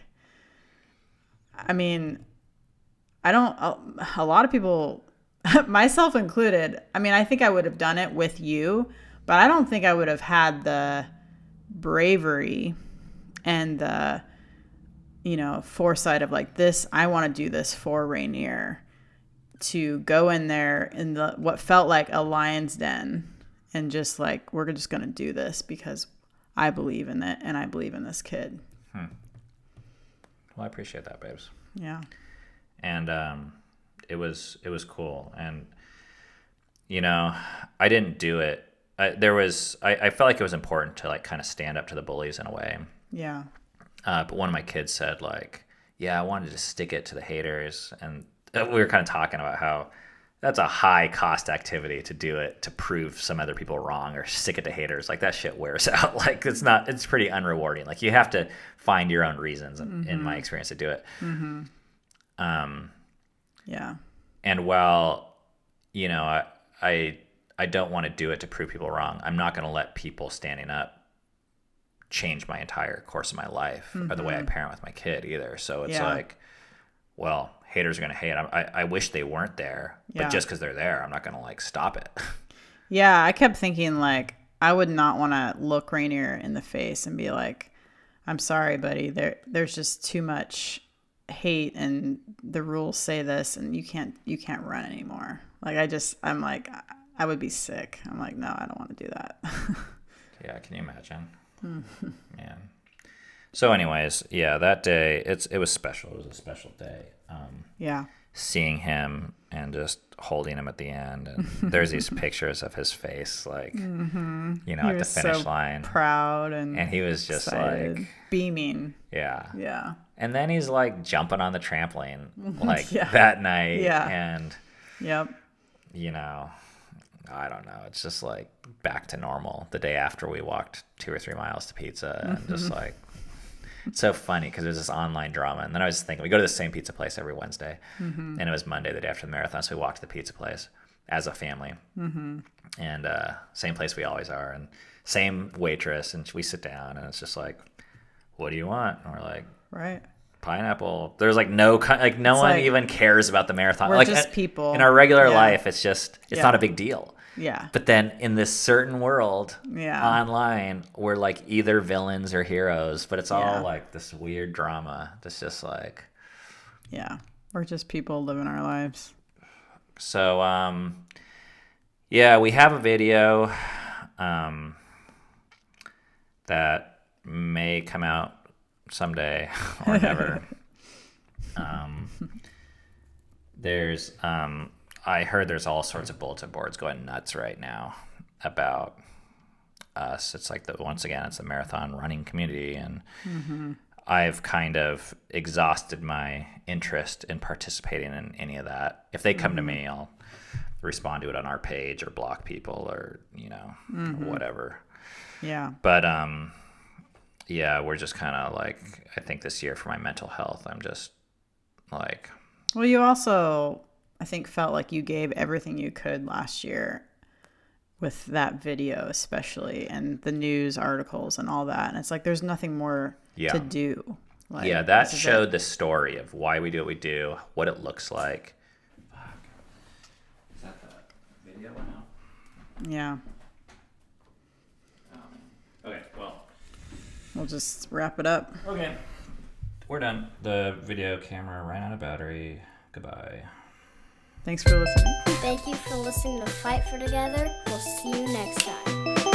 Speaker 3: I mean, a lot of people, myself included, I mean, I think I would have done it with you, but I don't think I would have had the bravery and the, foresight of like this, I want to do this for Rainier, to go in there in what felt like a lion's den and just like, we're just going to do this because I believe in it and I believe in this kid.
Speaker 1: Well, I appreciate that, babes.
Speaker 3: Yeah.
Speaker 1: And it was cool. And I didn't do it. I felt like it was important to like kind of stand up to the bullies in a way.
Speaker 3: Yeah.
Speaker 1: But one of my kids said like, yeah, I wanted to stick it to the haters. And we were kind of talking about how that's a high cost activity to do it, to prove some other people wrong or stick it to haters. Like, that shit wears out. Like, it's pretty unrewarding. Like, you have to find your own reasons in my experience to do it.
Speaker 3: Yeah.
Speaker 1: And while, I don't want to do it to prove people wrong, I'm not going to let people standing up change my entire course of my life or the way I parent with my kid either. So it's like, well, haters are going to hate. I wish they weren't there, but just because they're there, I'm not going to like stop it.
Speaker 3: Yeah. I kept thinking like, I would not want to look Rainier in the face and be like, I'm sorry, buddy. There's just too much hate, and the rules say this, and you can't run anymore. Like I'm like, I would be sick. I'm like, no, I don't want to do that.
Speaker 1: Yeah, can you imagine? Man. So anyways, yeah, that day it was special. It was a special day.
Speaker 3: Yeah.
Speaker 1: Seeing him and just holding him at the end, and there's these pictures of his face, like you know, at the finish line,
Speaker 3: proud, and
Speaker 1: he was just
Speaker 3: excited,
Speaker 1: like
Speaker 3: beaming.
Speaker 1: Yeah. And then he's like jumping on the trampoline like
Speaker 3: Yeah.
Speaker 1: that night,
Speaker 3: Yeah.
Speaker 1: and
Speaker 3: Yep.
Speaker 1: you know, I don't know, it's just like back to normal. The day after, we walked 2 or 3 miles to pizza, and just like, it's so funny because there's this online drama. And then I was thinking, we go to the same pizza place every Wednesday, and it was Monday, the day after the marathon, so we walked to the pizza place as a family, and same place we always are, and same waitress, and we sit down, and it's just like, what do you want? And we're like,
Speaker 3: Right.
Speaker 1: pineapple. There's like no one even cares about the marathon.
Speaker 3: We're
Speaker 1: like
Speaker 3: just people
Speaker 1: in our regular life. It's just not a big deal.
Speaker 3: Yeah.
Speaker 1: But then in this certain world,
Speaker 3: Yeah.
Speaker 1: online, we're like either villains or heroes. But it's all
Speaker 3: Yeah.
Speaker 1: like this weird drama. That's just like,
Speaker 3: Yeah. We're just people living our lives.
Speaker 1: so. Yeah, we have a video that may come out someday or never. There's I heard there's all sorts of bulletin boards going nuts right now about us. It's like once again, it's a marathon running community, and I've kind of exhausted my interest in participating in any of that. If they come to me, I'll respond to it on our page or block people or, whatever.
Speaker 3: Yeah.
Speaker 1: But yeah, we're just kind of like, I think this year for my mental health, I'm just like,
Speaker 3: Well, you also, I think, felt like you gave everything you could last year with that video, especially, and the news articles and all that. And it's like, there's nothing more to do. Like,
Speaker 1: yeah, that showed the story of why we do what we do, what it looks like. Fuck. Is that the video now?
Speaker 3: Yeah.
Speaker 1: Okay, well.
Speaker 3: We'll just wrap it up.
Speaker 1: Okay. We're done. The video camera ran out of battery. Goodbye.
Speaker 3: Thanks for listening.
Speaker 2: Thank you for listening to Fight for Together. We'll see you next time.